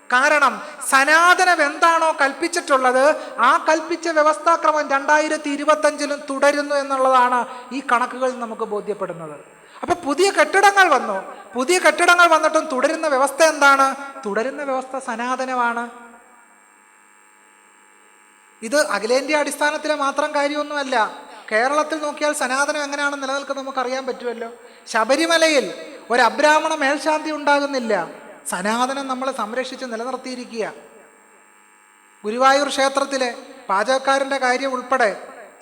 കാരണം സനാതനം എന്താണോ കൽപ്പിച്ചിട്ടുള്ളത് ആ കൽപ്പിച്ച വ്യവസ്ഥാക്രമം 2025 തുടരുന്നു എന്നുള്ളതാണ് ഈ കണക്കുകളിൽ നമുക്ക് ബോധ്യപ്പെടുന്നത്. അപ്പൊ പുതിയ കെട്ടിടങ്ങൾ വന്നു. പുതിയ കെട്ടിടങ്ങൾ വന്നിട്ടും തുടരുന്ന വ്യവസ്ഥ എന്താണ്? തുടരുന്ന വ്യവസ്ഥ സനാതനമാണ്. ഇത് അഖിലേന്ത്യാ അടിസ്ഥാനത്തിലെ മാത്രം കാര്യമൊന്നുമല്ല. കേരളത്തിൽ നോക്കിയാൽ സനാതനം എങ്ങനെയാണ് നിലനിൽക്കുന്നത് നമുക്കറിയാൻ പറ്റുമല്ലോ. ശബരിമലയിൽ ഒരു അബ്രാഹ്മണ മേൽശാന്തി ഉണ്ടാകുന്നില്ല. സനാതനം നമ്മളെ സംരക്ഷിച്ച് നിലനിർത്തിയിരിക്കുക. ഗുരുവായൂർ ക്ഷേത്രത്തിലെ പാചകക്കാരൻ്റെ കാര്യം ഉൾപ്പെടെ,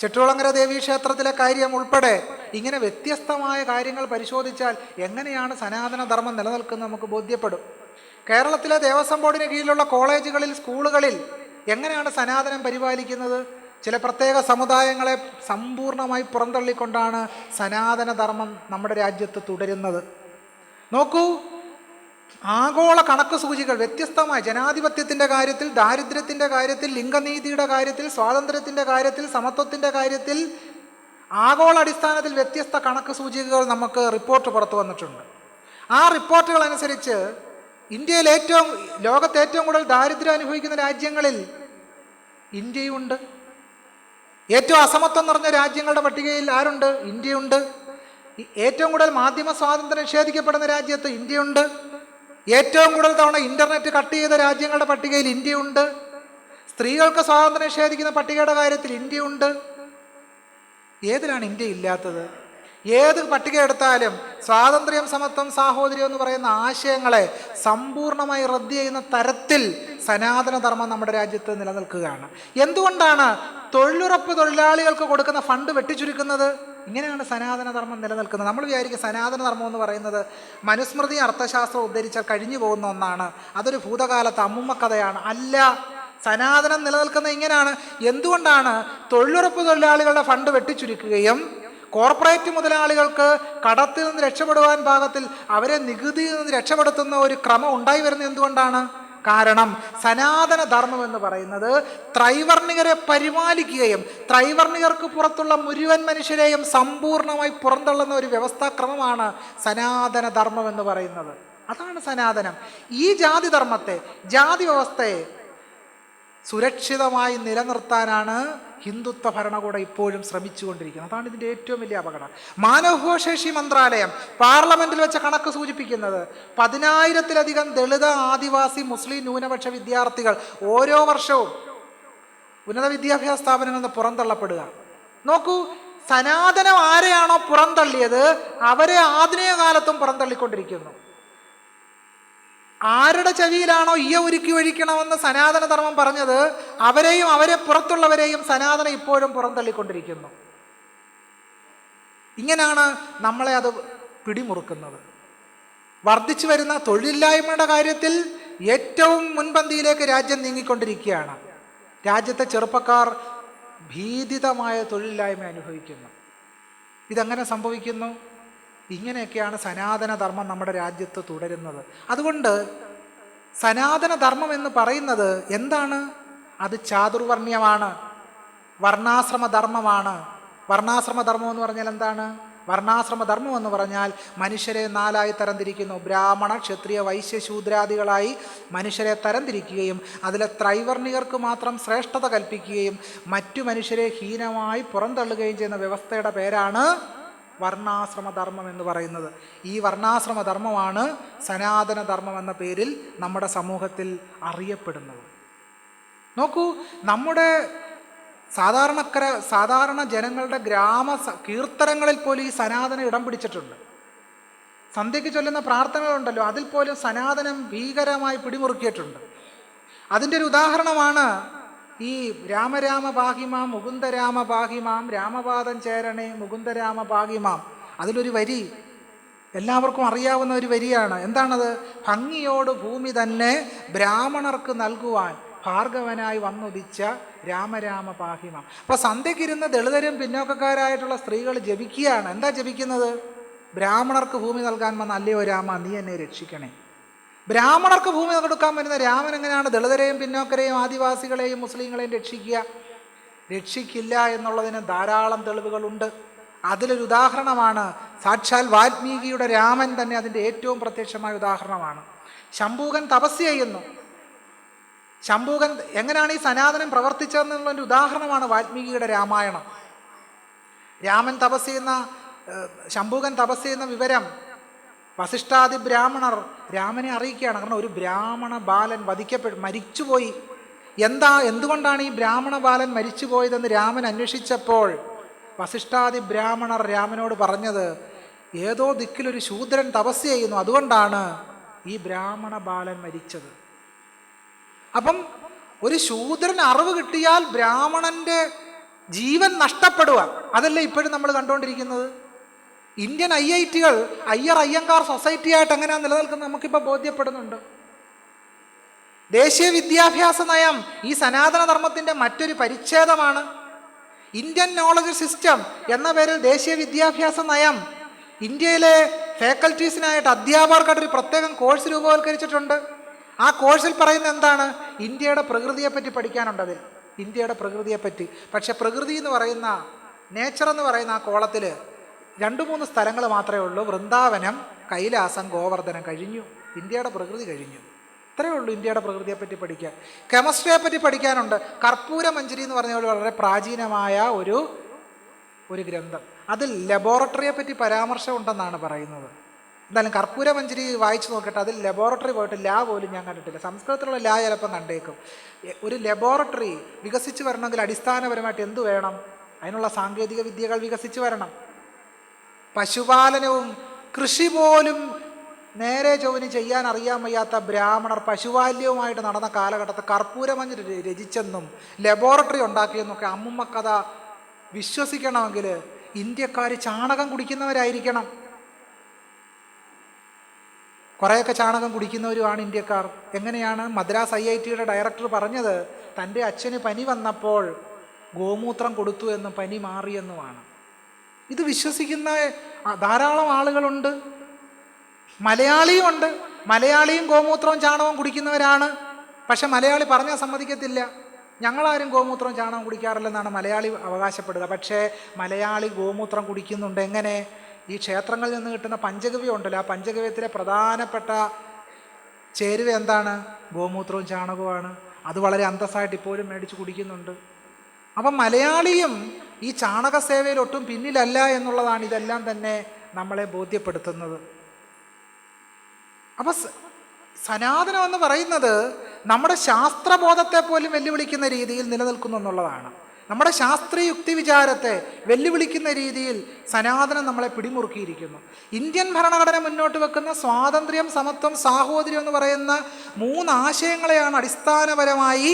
ചെട്ടുകുളങ്ങര ദേവീ ക്ഷേത്രത്തിലെ കാര്യം ഉൾപ്പെടെ ഇങ്ങനെ വ്യത്യസ്തമായ കാര്യങ്ങൾ പരിശോധിച്ചാൽ എങ്ങനെയാണ് സനാതന ധർമ്മം നിലനിൽക്കുന്നത് നമുക്ക് ബോധ്യപ്പെടും. കേരളത്തിലെ ദേവസ്വം ബോർഡിന് കീഴിലുള്ള കോളേജുകളിൽ, സ്കൂളുകളിൽ എങ്ങനെയാണ് സനാതനം പരിപാലിക്കുന്നത്? ചില പ്രത്യേക സമുദായങ്ങളെ സമ്പൂർണ്ണമായി പുറന്തള്ളിക്കൊണ്ടാണ് സനാതന ധർമ്മം നമ്മുടെ രാജ്യത്ത് തുടരുന്നത്. നോക്കൂ, ആഗോള കണക്ക് സൂചികൾ വ്യത്യസ്തമായ ജനാധിപത്യത്തിൻ്റെ കാര്യത്തിൽ, ദാരിദ്ര്യത്തിൻ്റെ കാര്യത്തിൽ, ലിംഗനീതിയുടെ കാര്യത്തിൽ, സ്വാതന്ത്ര്യത്തിൻ്റെ കാര്യത്തിൽ, സമത്വത്തിൻ്റെ കാര്യത്തിൽ ആഗോള അടിസ്ഥാനത്തിൽ വ്യത്യസ്ത കണക്ക് സൂചികകൾ നമുക്ക് റിപ്പോർട്ട് പുറത്തു വന്നിട്ടുണ്ട്. ആ റിപ്പോർട്ടുകൾ അനുസരിച്ച് ഇന്ത്യയിൽ ലോകത്ത് ഏറ്റവും കൂടുതൽ ദാരിദ്ര്യം അനുഭവിക്കുന്ന രാജ്യങ്ങളിൽ ഇന്ത്യയുണ്ട്. ഏറ്റവും അസമത്വം നിറഞ്ഞ രാജ്യങ്ങളുടെ പട്ടികയിൽ ആരുണ്ട്? ഇന്ത്യയുണ്ട്. ഏറ്റവും കൂടുതൽ മാധ്യമ സ്വാതന്ത്ര്യം നിഷേധിക്കപ്പെടുന്ന രാജ്യത്ത് ഇന്ത്യയുണ്ട്. ഏറ്റവും കൂടുതൽ തവണ ഇന്റർനെറ്റ് കട്ട് ചെയ്ത രാജ്യങ്ങളുടെ പട്ടികയിൽ ഇന്ത്യയുണ്ട്. സ്ത്രീകൾക്ക് സ്വാതന്ത്ര്യം നിഷേധിക്കുന്ന പട്ടികയുടെ കാര്യത്തിൽ ഇന്ത്യയുണ്ട്. ഏതിലാണ് ഇന്ത്യ ഇല്ലാത്തത്? ഏത് പട്ടിക എടുത്താലും സ്വാതന്ത്ര്യം, സമത്വം, സാഹോദര്യം എന്ന് പറയുന്ന ആശയങ്ങളെ സമ്പൂർണ്ണമായി റദ്ദ് ചെയ്യുന്ന തരത്തിൽ സനാതനധർമ്മം നമ്മുടെ രാജ്യത്ത് നിലനിൽക്കുകയാണ്. എന്തുകൊണ്ടാണ് തൊഴിലുറപ്പ് തൊഴിലാളികൾക്ക് കൊടുക്കുന്ന ഫണ്ട് വെട്ടിച്ചുരുക്കുന്നത്? ഇങ്ങനെയാണ് സനാതനധർമ്മം നിലനിൽക്കുന്നത്. നമ്മൾ വിചാരിക്കും സനാതനധർമ്മം എന്ന് പറയുന്നത് മനുസ്മൃതി അർത്ഥശാസ്ത്രം ഉദ്ധരിച്ചാൽ കഴിഞ്ഞു പോകുന്ന ഒന്നാണ്, അതൊരു ഭൂതകാലത്ത് അമ്മുമ്മ കഥയാണ്. അല്ല, സനാതനം നിലനിൽക്കുന്ന ഇങ്ങനെയാണ്. എന്തുകൊണ്ടാണ് തൊഴിലുറപ്പ് തൊഴിലാളികളുടെ ഫണ്ട് വെട്ടിച്ചുരുക്കുകയും കോർപ്പറേറ്റ് മുതലാളികൾക്ക് കടത്തിൽ നിന്ന് രക്ഷപ്പെടുവാൻ പാകത്തിൽ അവരെ നികുതിയിൽ നിന്ന് രക്ഷപ്പെടുത്തുന്ന ഒരു ക്രമം ഉണ്ടായി വരുന്നത് എന്തുകൊണ്ടാണ്? കാരണം സനാതന ധർമ്മം എന്ന് പറയുന്നത് ത്രൈവർണികരെ പരിപാലിക്കുകയും ത്രൈവർണികർക്ക് പുറത്തുള്ള മുഴുവൻ മനുഷ്യരെയും സമ്പൂർണ്ണമായി പുറന്തള്ളുന്ന ഒരു വ്യവസ്ഥാക്രമമാണ് സനാതന ധർമ്മം എന്ന് പറയുന്നത്. അതാണ് സനാതനം. ഈ ജാതി ധർമ്മത്തെ, ജാതി വ്യവസ്ഥയെ സുരക്ഷിതമായി നിലനിർത്താനാണ് ഹിന്ദുത്വ ഭരണകൂടം ഇപ്പോഴും ശ്രമിച്ചുകൊണ്ടിരിക്കുന്നത്. അതാണ് ഇതിൻ്റെ ഏറ്റവും വലിയ അപകടം. മാനവവിഭവശേഷി മന്ത്രാലയം പാർലമെന്റിൽ വെച്ച കണക്ക് സൂചിപ്പിക്കുന്നത് 10,000-ലധികം ദളിത്, ആദിവാസി, മുസ്ലിം ന്യൂനപക്ഷ വിദ്യാർത്ഥികൾ ഓരോ വർഷവും ഉന്നത വിദ്യാഭ്യാസ സ്ഥാപനങ്ങളിൽ നിന്ന് പുറന്തള്ളപ്പെടുക. നോക്കൂ, സനാതനം ആരെയാണോ പുറന്തള്ളിയത് അവരെ ആധുനിക കാലത്തും പുറന്തള്ളിക്കൊണ്ടിരിക്കുന്നു. ആരുടെ ചെവിയിലാണോ ഈയ ഉരുക്കി ഒഴിക്കണമെന്ന് സനാതന ധർമ്മം പറഞ്ഞത് അവരെയും അവരെ പുറത്തുള്ളവരെയും സനാതനം ഇപ്പോഴും പുറന്തള്ളിക്കൊണ്ടിരിക്കുന്നു. ഇങ്ങനെയാണ് നമ്മളെ അത് പിടിമുറുക്കുന്നത്. വർദ്ധിച്ചു വരുന്ന തൊഴിലില്ലായ്മയുടെ കാര്യത്തിൽ ഏറ്റവും മുൻപന്തിയിലേക്ക് രാജ്യം നീങ്ങിക്കൊണ്ടിരിക്കുകയാണ്. രാജ്യത്തെ ചെറുപ്പക്കാർ ഭീതിതമായ തൊഴിലില്ലായ്മ അനുഭവിക്കുന്നു. ഇതെങ്ങനെ സംഭവിക്കുന്നു? ഇങ്ങനെയൊക്കെയാണ് സനാതന ധർമ്മം നമ്മുടെ രാജ്യത്ത് തുടരുന്നത്. അതുകൊണ്ട് സനാതന ധർമ്മം എന്ന് പറയുന്നത് എന്താണ്? അത് ചാതുർവർണ്ണ്യമാണ്, വർണ്ണാശ്രമ ധർമ്മമാണ്. വർണ്ണാശ്രമ ധർമ്മം എന്ന് പറഞ്ഞാൽ എന്താണ്? വർണ്ണാശ്രമ ധർമ്മം എന്ന് പറഞ്ഞാൽ മനുഷ്യരെ 4 തരംതിരിക്കുന്നു. ബ്രാഹ്മണ, ക്ഷത്രിയ, വൈശ്യ, ശൂദ്രാദികളായി മനുഷ്യരെ തരംതിരിക്കുകയും അതിലെ ത്രൈവർണികർക്ക് മാത്രം ശ്രേഷ്ഠത കൽപ്പിക്കുകയും മറ്റു മനുഷ്യരെ ഹീനമായി പുറന്തള്ളുകയും ചെയ്യുന്ന വ്യവസ്ഥയുടെ പേരാണ് വർണ്ണാശ്രമ ധർമ്മം എന്ന് പറയുന്നത്. ഈ വർണ്ണാശ്രമ ധർമ്മമാണ് സനാതന ധർമ്മം എന്ന പേരിൽ നമ്മുടെ സമൂഹത്തിൽ അറിയപ്പെടുന്നത്. നോക്കൂ, നമ്മുടെ സാധാരണ ജനങ്ങളുടെ കീർത്തനങ്ങളിൽ പോലും ഈ സനാതനം ഇടം പിടിച്ചിട്ടുണ്ട്. സന്ധ്യയ്ക്ക് ചൊല്ലുന്ന പ്രാർത്ഥനകളുണ്ടല്ലോ, അതിൽ പോലും സനാതനം ഭീകരമായി പിടിമുറുക്കിയിട്ടുണ്ട്. അതിൻ്റെ ഒരു ഉദാഹരണമാണ് ഈ രാമരാമ പാഹിമാം മുകുന്ദരാമ പാഹിമാം രാമപാദം ചേരണേ മുകുന്ദരാമ പാഹിമാം. അതിലൊരു വരി എല്ലാവർക്കും അറിയാവുന്ന ഒരു വരിയാണ്. എന്താണത്? ഭംഗിയോട് ഭൂമി തന്നെ ബ്രാഹ്മണർക്ക് നൽകുവാൻ ഭാർഗവനായി വന്നുദിച്ച രാമരാമ പാഹിമാം. അപ്പോൾ സന്ധ്യക്കിരുന്ന് ദളിതരും പിന്നോക്കക്കാരായിട്ടുള്ള സ്ത്രീകൾ ജപിക്കുകയാണ്. എന്താ ജപിക്കുന്നത്? ബ്രാഹ്മണർക്ക് ഭൂമി നൽകാൻ വന്ന അല്ലയോ രാമ, നീ എന്നെ രക്ഷിക്കണേ. ബ്രാഹ്മണർക്ക് ഭൂമി കൊടുക്കാൻ വരുന്ന രാമൻ എങ്ങനെയാണ് ദളിതരെയും പിന്നോക്കരെയും ആദിവാസികളെയും മുസ്ലിങ്ങളെയും രക്ഷിക്കില്ല എന്നുള്ളതിന് ധാരാളം തെളിവുകളുണ്ട്. അതിലൊരു ഉദാഹരണമാണ് സാക്ഷാൽ വാൽമീകിയുടെ രാമൻ തന്നെ അതിൻ്റെ ഏറ്റവും പ്രത്യക്ഷമായ ഉദാഹരണമാണ്. ശംഭൂകൻ തപസ് ചെയ്യുന്നു. ശംഭൂകൻ എങ്ങനെയാണ് ഈ സനാതനം പ്രവർത്തിച്ചതെന്നുള്ളതിൻ്റെ ഉദാഹരണമാണ് വാൽമീകിയുടെ രാമായണം. ശംഭൂകൻ തപസ് ചെയ്യുന്ന വിവരം വസിഷ്ഠാദി ബ്രാഹ്മണർ രാമനെ അറിയിക്കുകയാണ്. കാരണം ഒരു ബ്രാഹ്മണ ബാലൻ മരിച്ചുപോയി. എന്തുകൊണ്ടാണ് ഈ ബ്രാഹ്മണ ബാലൻ മരിച്ചുപോയതെന്ന് രാമൻ അന്വേഷിച്ചപ്പോൾ വസിഷ്ഠാദി ബ്രാഹ്മണർ രാമനോട് പറഞ്ഞത്, ഏതോ ദിക്കിലൊരു ശൂദ്രൻ തപസ് ചെയ്യുന്നു, അതുകൊണ്ടാണ് ഈ ബ്രാഹ്മണ ബാലൻ മരിച്ചത്. അപ്പം ഒരു ശൂദ്രൻ അറിവ് കിട്ടിയാൽ ബ്രാഹ്മണന്റെ ജീവൻ നഷ്ടപ്പെടുക, അതല്ലേ ഇപ്പോഴും നമ്മൾ കണ്ടുകൊണ്ടിരിക്കുന്നത്. ഇന്ത്യൻ IIT-കൾ അയ്യങ്കാർ സൊസൈറ്റി ആയിട്ട് എങ്ങനെയാണ് നിലനിൽക്കുന്നത് നമുക്കിപ്പോൾ ബോധ്യപ്പെടുന്നുണ്ട്. ദേശീയ വിദ്യാഭ്യാസ നയം ഈ സനാതന ധർമ്മത്തിൻ്റെ മറ്റൊരു പരിച്ഛേദമാണ്. ഇന്ത്യൻ നോളജ് സിസ്റ്റം എന്ന പേരിൽ ദേശീയ വിദ്യാഭ്യാസ നയം ഇന്ത്യയിലെ ഫാക്കൽറ്റീസിനായിട്ട് അധ്യാപകർക്കായിട്ട് ഒരു പ്രത്യേകം കോഴ്സ് രൂപവൽക്കരിച്ചിട്ടുണ്ട്. ആ കോഴ്സിൽ പറയുന്ന എന്താണ്? ഇന്ത്യയുടെ പ്രകൃതിയെപ്പറ്റി പഠിക്കാനുണ്ട്. അതിൽ ഇന്ത്യയുടെ പ്രകൃതിയെപ്പറ്റി. പക്ഷെ പ്രകൃതി എന്ന് പറയുന്ന, നേച്ചർ എന്ന് പറയുന്ന ആ കോളത്തിൽ 2-3 സ്ഥലങ്ങൾ മാത്രമേ ഉള്ളൂ. വൃന്ദാവനം, കൈലാസം, ഗോവർദ്ധനം. കഴിഞ്ഞു. ഇന്ത്യയുടെ പ്രകൃതി കഴിഞ്ഞു. ഇത്രയേ ഉള്ളൂ ഇന്ത്യയുടെ പ്രകൃതിയെപ്പറ്റി പഠിക്കാൻ. കെമിസ്ട്രിയെ പറ്റി പഠിക്കാനുണ്ട്. കർപ്പൂര മഞ്ജരി എന്ന് പറഞ്ഞ വളരെ പ്രാചീനമായ ഒരു ഗ്രന്ഥം. അതിൽ ലബോറട്ടറിയെ പറ്റി പരാമർശം ഉണ്ടെന്നാണ് പറയുന്നത്. എന്തായാലും കർപ്പൂര മഞ്ജരി വായിച്ചു നോക്കട്ടെ. അതിൽ ലബോറട്ടറി പോയിട്ട് ലാ പോലും ഞാൻ കണ്ടിട്ടില്ല. സംസ്കൃതത്തിലുള്ള ലാ ചിലപ്പം കണ്ടേക്കും. ഒരു ലബോറട്ടറി വികസിച്ച് വരണമെങ്കിൽ അടിസ്ഥാനപരമായിട്ട് എന്തു വേണം? അതിനുള്ള സാങ്കേതിക വിദ്യകൾ വികസിച്ച് വരണം. പശുപാലനവും കൃഷി പോലും നേരെ ചൊവ്വന് ചെയ്യാൻ അറിയാൻ വയ്യാത്ത ബ്രാഹ്മണർ പശുപാല്യവുമായിട്ട് നടന്ന കാലഘട്ടത്തിൽ കർപ്പൂരമഞ്ഞ് രചിച്ചെന്നും ലബോറട്ടറി ഉണ്ടാക്കിയെന്നൊക്കെ അമ്മുമ്മ കഥ വിശ്വസിക്കണമെങ്കിൽ ഇന്ത്യക്കാർ ചാണകം കുടിക്കുന്നവരായിരിക്കണം. കുറേയൊക്കെ ചാണകം കുടിക്കുന്നവരുമാണ് ഇന്ത്യക്കാർ. എങ്ങനെയാണ് മദ്രാസ് IIT-യുടെ ഡയറക്ടർ പറഞ്ഞത്? തൻ്റെ അച്ഛന് പനി വന്നപ്പോൾ ഗോമൂത്രം കൊടുത്തു എന്നും പനി മാറിയെന്നുമാണ്. ഇത് വിശ്വസിക്കുന്ന ധാരാളം ആളുകളുണ്ട്. മലയാളിയും ഉണ്ട്. മലയാളിയും ഗോമൂത്രവും ചാണകവും കുടിക്കുന്നവരാണ്. പക്ഷെ മലയാളി പറഞ്ഞാൽ സമ്മതിക്കത്തില്ല. ഞങ്ങളാരും ഗോമൂത്രവും ചാണകം കുടിക്കാറില്ലെന്നാണ് മലയാളി അവകാശപ്പെടുക. പക്ഷേ മലയാളി ഗോമൂത്രം കുടിക്കുന്നുണ്ട്. എങ്ങനെ? ഈ ക്ഷേത്രങ്ങളിൽ നിന്ന് കിട്ടുന്ന പഞ്ചഗവ്യം ഉണ്ടല്ലോ, ആ പഞ്ചഗവ്യത്തിലെ പ്രധാനപ്പെട്ട ചേരുവ എന്താണ്? ഗോമൂത്രവും ചാണകവുമാണ്. അത് വളരെ അന്തസ്സായിട്ട് ഇപ്പോഴും മേടിച്ച് കുടിക്കുന്നുണ്ട്. അപ്പം മലയാളിയും ഈ ചാണക സേവയിൽ ഒട്ടും പിന്നിലല്ല എന്നുള്ളതാണ് ഇതെല്ലാം തന്നെ നമ്മളെ ബോധ്യപ്പെടുത്തുന്നത്. അപ്പം സനാതനം എന്ന് പറയുന്നത് നമ്മുടെ ശാസ്ത്രബോധത്തെ പോലും വെല്ലുവിളിക്കുന്ന രീതിയിൽ നിലനിൽക്കുന്നു എന്നുള്ളതാണ്. നമ്മുടെ ശാസ്ത്രീയ യുക്തി വിചാരത്തെ വെല്ലുവിളിക്കുന്ന രീതിയിൽ സനാതനം നമ്മളെ പിടിമുറുക്കിയിരിക്കുന്നു. ഇന്ത്യൻ ഭരണഘടന മുന്നോട്ട് വെക്കുന്ന സ്വാതന്ത്ര്യം, സമത്വം, സാഹോദര്യം എന്ന് പറയുന്ന 3 ആശയങ്ങളെയാണ് അടിസ്ഥാനപരമായി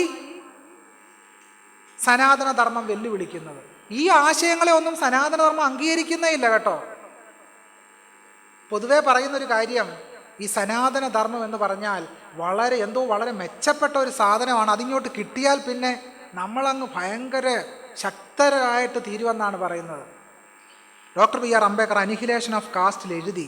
സനാതനധർമ്മം വെല്ലുവിളിക്കുന്നത്. ഈ ആശയങ്ങളെ ഒന്നും സനാതനധർമ്മം അംഗീകരിക്കുന്നേ ഇല്ല കേട്ടോ. പൊതുവെ പറയുന്നൊരു കാര്യം, ഈ സനാതനധർമ്മം എന്ന് പറഞ്ഞാൽ വളരെ മെച്ചപ്പെട്ട ഒരു സാധനമാണ്. അതിങ്ങോട്ട് കിട്ടിയാൽ പിന്നെ നമ്മളങ്ങ് ഭയങ്കര ശക്തരായിട്ട് തീരുമെന്നാണ് പറയുന്നത്. Doctor BR Ambedkar annihilation of കാസ്റ്റിൽ എഴുതി,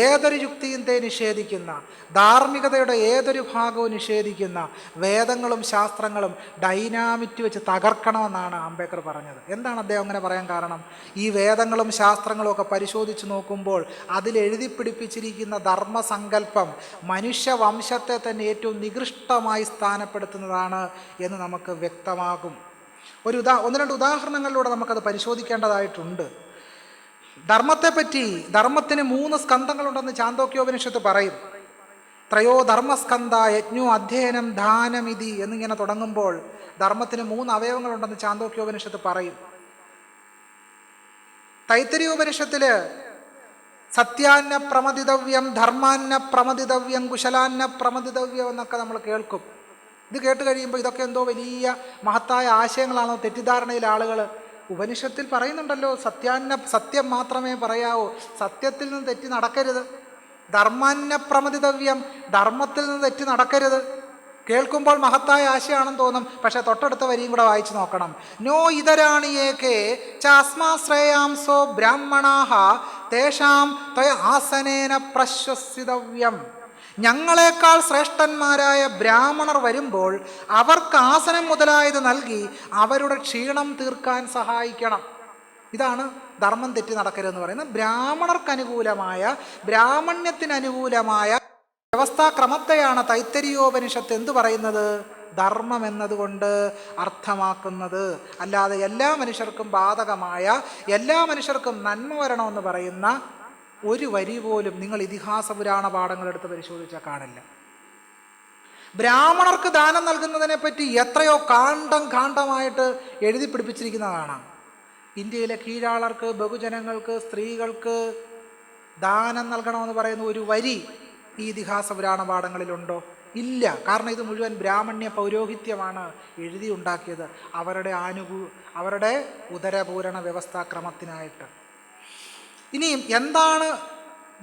ഏതൊരു യുക്തിയത്തെ നിഷേധിക്കുന്ന, ധാർമ്മികതയുടെ ഏതൊരു ഭാഗവും നിഷേധിക്കുന്ന വേദങ്ങളും ശാസ്ത്രങ്ങളും ഡൈനാമിറ്റ് വെച്ച് തകർക്കണമെന്നാണ് അംബേദ്കർ പറഞ്ഞത്. എന്താണ് അദ്ദേഹം അങ്ങനെ പറയാൻ കാരണം? ഈ വേദങ്ങളും ശാസ്ത്രങ്ങളും ഒക്കെ പരിശോധിച്ച് നോക്കുമ്പോൾ അതിലെഴുതി പിടിപ്പിച്ചിരിക്കുന്ന ധർമ്മസങ്കല്പം മനുഷ്യവംശത്തെ തന്നെ ഏറ്റവും നികൃഷ്ടമായി സ്ഥാനപ്പെടുത്തുന്നതാണ് എന്ന് നമുക്ക് വ്യക്തമാകും. 1-2 ഉദാഹരണങ്ങളിലൂടെ നമുക്കത് പരിശോധിക്കേണ്ടതായിട്ടുണ്ട്. ധർമ്മത്തെപ്പറ്റി, ധർമ്മത്തിന് 3 സ്കന്ധങ്ങളുണ്ടെന്ന് ചാന്തോക്യോപനിഷത്ത് പറയും. ത്രയോ ധർമ്മസ്കന്ധ യജ്ഞോ അധ്യയനം ദാനമിതി എന്നിങ്ങനെ തുടങ്ങുമ്പോൾ ധർമ്മത്തിന് 3 അവയവങ്ങളുണ്ടെന്ന് ചാന്തോക്യോപനിഷത്ത് പറയും. തൈത്തരീയോപനിഷത്തില് സത്യാന്ന പ്രമദിതവ്യം, ധർമാന്ന പ്രമദിതവ്യം, കുശലാന്ന പ്രമദിതവ്യം എന്നൊക്കെ നമ്മൾ കേൾക്കും. ഇത് കേട്ട് കഴിയുമ്പോൾ ഇതൊക്കെ എന്തോ വലിയ മഹത്തായ ആശയങ്ങളാണോ തെറ്റിദ്ധാരണയിൽ ആളുകൾ. ഉപനിഷത്തിൽ പറയുന്നുണ്ടല്ലോ, സത്യം മാത്രമേ പറയാവൂ, സത്യത്തിൽ നിന്ന് തെറ്റി നടക്കരുത്. ധർമാന്ന പ്രമദിതവ്യം, ധർമ്മത്തിൽ നിന്ന് തെറ്റി നടക്കരുത്. കേൾക്കുമ്പോൾ മഹത്തായ ആശയമാണെന്ന് തോന്നും. പക്ഷെ തൊട്ടടുത്ത വരിയും കൂടെ വായിച്ചു നോക്കണം. നോ ഇതരാണിയേകേ ചാസ്മാശ്രേയാംസോ ബ്രാഹ്മണാഹ തേഷാം ത്വയ ആസനേന പ്രശ്വസിതവ്യം. ഞങ്ങളെക്കാൾ ശ്രേഷ്ഠന്മാരായ ബ്രാഹ്മണർ വരുമ്പോൾ അവർക്ക് ആസനം മുതലായത് നൽകി അവരുടെ ക്ഷീണം തീർക്കാൻ സഹായിക്കണം. ഇതാണ് ധർമ്മം തെറ്റി നടക്കരുതെന്ന് പറയുന്നത്. ബ്രാഹ്മണർക്ക് അനുകൂലമായ, ബ്രാഹ്മണ്യത്തിന് അനുകൂലമായ വ്യവസ്ഥാക്രമത്തെയാണ് തൈത്തരീയോപനിഷത്ത് എന്തു പറയുന്നത്? ധർമ്മം എന്നതുകൊണ്ട് അർത്ഥമാക്കുന്നത്. അല്ലാതെ എല്ലാ മനുഷ്യർക്കും ബാധകമായ, എല്ലാ മനുഷ്യർക്കും നന്മ വരണമെന്ന് പറയുന്ന ഒരു വരി പോലും നിങ്ങൾ ഇതിഹാസ പുരാണ പാഠങ്ങളെടുത്ത് പരിശോധിച്ചാൽ കാണില്ല. ബ്രാഹ്മണർക്ക് ദാനം നൽകുന്നതിനെ പറ്റി എത്രയോ കാണ്ഡമായിട്ട് എഴുതി പിടിപ്പിച്ചിരിക്കുന്ന കാണാം. ഇന്ത്യയിലെ കീഴാളർക്ക്, ബഹുജനങ്ങൾക്ക്, സ്ത്രീകൾക്ക് ദാനം നൽകണമെന്ന് പറയുന്ന ഒരു വരി ഈ ഇതിഹാസ പുരാണ പാഠങ്ങളിലുണ്ടോ? ഇല്ല. കാരണം ഇത് മുഴുവൻ ബ്രാഹ്മണ്യ പൗരോഹിത്യമാണ് എഴുതി ഉണ്ടാക്കിയത്, അവരുടെ ഉദരപൂരണ വ്യവസ്ഥാക്രമത്തിനായിട്ട്. ഇനിയും എന്താണ്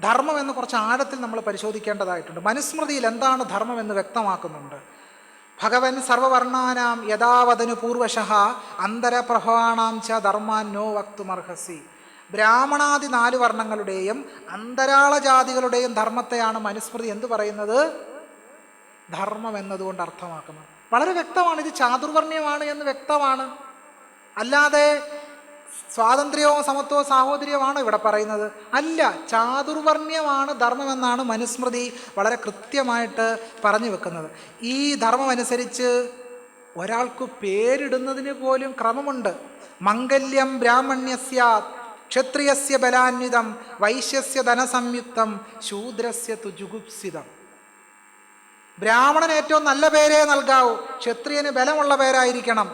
ധർമ്മം എന്ന് കുറച്ച് ആഴത്തിൽ നമ്മൾ പരിശോധിക്കേണ്ടതായിട്ടുണ്ട്. മനുസ്മൃതിയിൽ എന്താണ് ധർമ്മം എന്ന് വ്യക്തമാക്കുന്നുണ്ട്. ഭഗവൻ സർവവർണ്ണാനാം യഥാവതനു പൂർവശഃ അന്തരപ്രഭാണാം ച ധർമാൻ നോ വക്തുമർഹസി. ബ്രാഹ്മണാദി 4 വർണ്ണങ്ങളുടെയും അന്തരാള ജാതികളുടെയും ധർമ്മത്തെയാണ് മനുസ്മൃതി എന്ത് പറയുന്നത്? ധർമ്മം എന്നതുകൊണ്ട് അർത്ഥമാക്കുന്നത്. വളരെ വ്യക്തമാണ്. ഇത് ചാതുർവർണ്ണയമാണ് എന്ന് വ്യക്തമാണ്. അല്ലാതെ സ്വാതന്ത്ര്യവും സമത്വവും സാഹോദര്യമാണോ ഇവിടെ പറയുന്നത്? അല്ല, ചാതുർവർണ്ണ്യമാണ് ധർമ്മമെന്നാണ് മനുസ്മൃതി വളരെ കൃത്യമായിട്ട് പറഞ്ഞു വെക്കുന്നത്. ഈ ധർമ്മം അനുസരിച്ച് ഒരാൾക്ക് പേരിടുന്നതിന് പോലും ക്രമമുണ്ട്. മംഗല്യം ബ്രാഹ്മണ്യസ്യ ക്ഷത്രിയസ്യ ബലാന്വിതം വൈശ്യസ്യ ധനസംയുക്തം ശൂദ്രസ്യ തു ജുഗുപ്സിതം. ബ്രാഹ്മണന് ഏറ്റവും നല്ല പേരേ നൽകാവൂ, ക്ഷത്രിയന് ബലമുള്ള പേരായിരിക്കണം,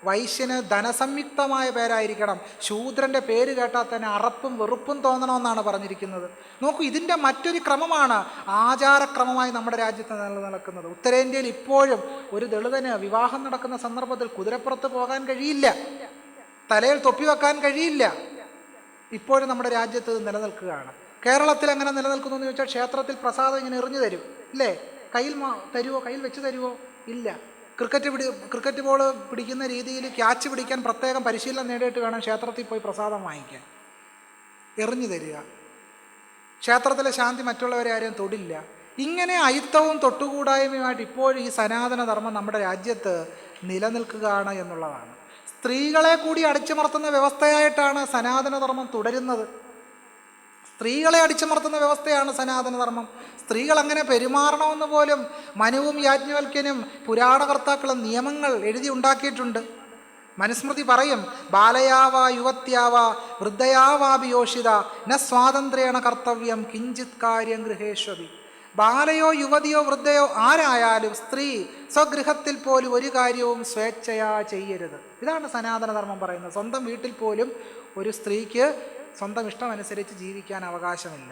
വൈശ്യന് ധനസംയുക്തമായ പേരായിരിക്കണം, ശൂദ്രൻ്റെ പേര് കേട്ടാൽ തന്നെ അറപ്പും വെറുപ്പും തോന്നണമെന്നാണ് പറഞ്ഞിരിക്കുന്നത്. നോക്കൂ, ഇതിൻ്റെ മറ്റൊരു ക്രമമാണ് ആചാരക്രമമായി നമ്മുടെ രാജ്യത്ത് നിലനിൽക്കുന്നത്. ഉത്തരേന്ത്യയിൽ ഇപ്പോഴും ഒരു ദളിതന് വിവാഹം നടക്കുന്ന സന്ദർഭത്തിൽ കുതിരപ്പുറത്ത് പോകാൻ കഴിയില്ല, തലയിൽ തൊപ്പി വെക്കാൻ കഴിയില്ല. ഇപ്പോഴും നമ്മുടെ രാജ്യത്ത് നിലനിൽക്കുകയാണ്. കേരളത്തിൽ എങ്ങനെ നിലനിൽക്കുന്നു എന്ന് ചോദിച്ചാൽ ക്ഷേത്രത്തിൽ പ്രസാദം ഇങ്ങനെ എറിഞ്ഞു തരും, ഇല്ലേ? കയ്യിൽ തരുമോ? കയ്യിൽ വെച്ച് തരുമോ? ഇല്ല. ക്രിക്കറ്റ് ബോൾ പിടിക്കുന്ന രീതിയിൽ ക്യാച്ച് പിടിക്കാൻ പ്രത്യേകം പരിശീലനം നേടിയിട്ട് വേണം ക്ഷേത്രത്തിൽ പോയി പ്രസാദം വാങ്ങിക്കാൻ. എറിഞ്ഞു തരിക. ക്ഷേത്രത്തിലെ ശാന്തി മറ്റുള്ളവരെ ആരെയും തൊടില്ല. ഇങ്ങനെ അയിത്തവും തൊട്ടുകൂടായ്മയുമായിട്ട് ഇപ്പോഴും ഈ സനാതനധർമ്മം നമ്മുടെ രാജ്യത്ത് നിലനിൽക്കുകയാണ് എന്നുള്ളതാണ്. സ്ത്രീകളെ കൂടി അടിച്ചമർത്തുന്ന വ്യവസ്ഥയായിട്ടാണ് സനാതനധർമ്മം തുടരുന്നത്. സ്ത്രീകളെ അടിച്ചമർത്തുന്ന വ്യവസ്ഥയാണ് സനാതനധർമ്മം. സ്ത്രീകൾ അങ്ങനെ പെരുമാറണമെന്ന് പോലും മനുവും യാജ്ഞവൽക്യനും പുരാണകർത്താക്കളും നിയമങ്ങൾ എഴുതി ഉണ്ടാക്കിയിട്ടുണ്ട്. മനുസ്മൃതി പറയും, ബാലയാവ യുവത്യാവ വൃദ്ധയാവാഭിയോഷിത ന സ്വാതന്ത്ര്യേണ കർത്തവ്യം കിഞ്ചിത് കാര്യം ഗൃഹേശ്വതി. ബാലയോ യുവതിയോ വൃദ്ധയോ ആരായാലും സ്ത്രീ സ്വഗൃഹത്തിൽ പോലും ഒരു കാര്യവും സ്വേച്ഛയാ ചെയ്യരുത്. ഇതാണ് സനാതനധർമ്മം പറയുന്നത്. സ്വന്തം വീട്ടിൽ പോലും ഒരു സ്ത്രീക്ക് സ്വന്തം ഇഷ്ടമനുസരിച്ച് ജീവിക്കാൻ അവകാശമില്ല.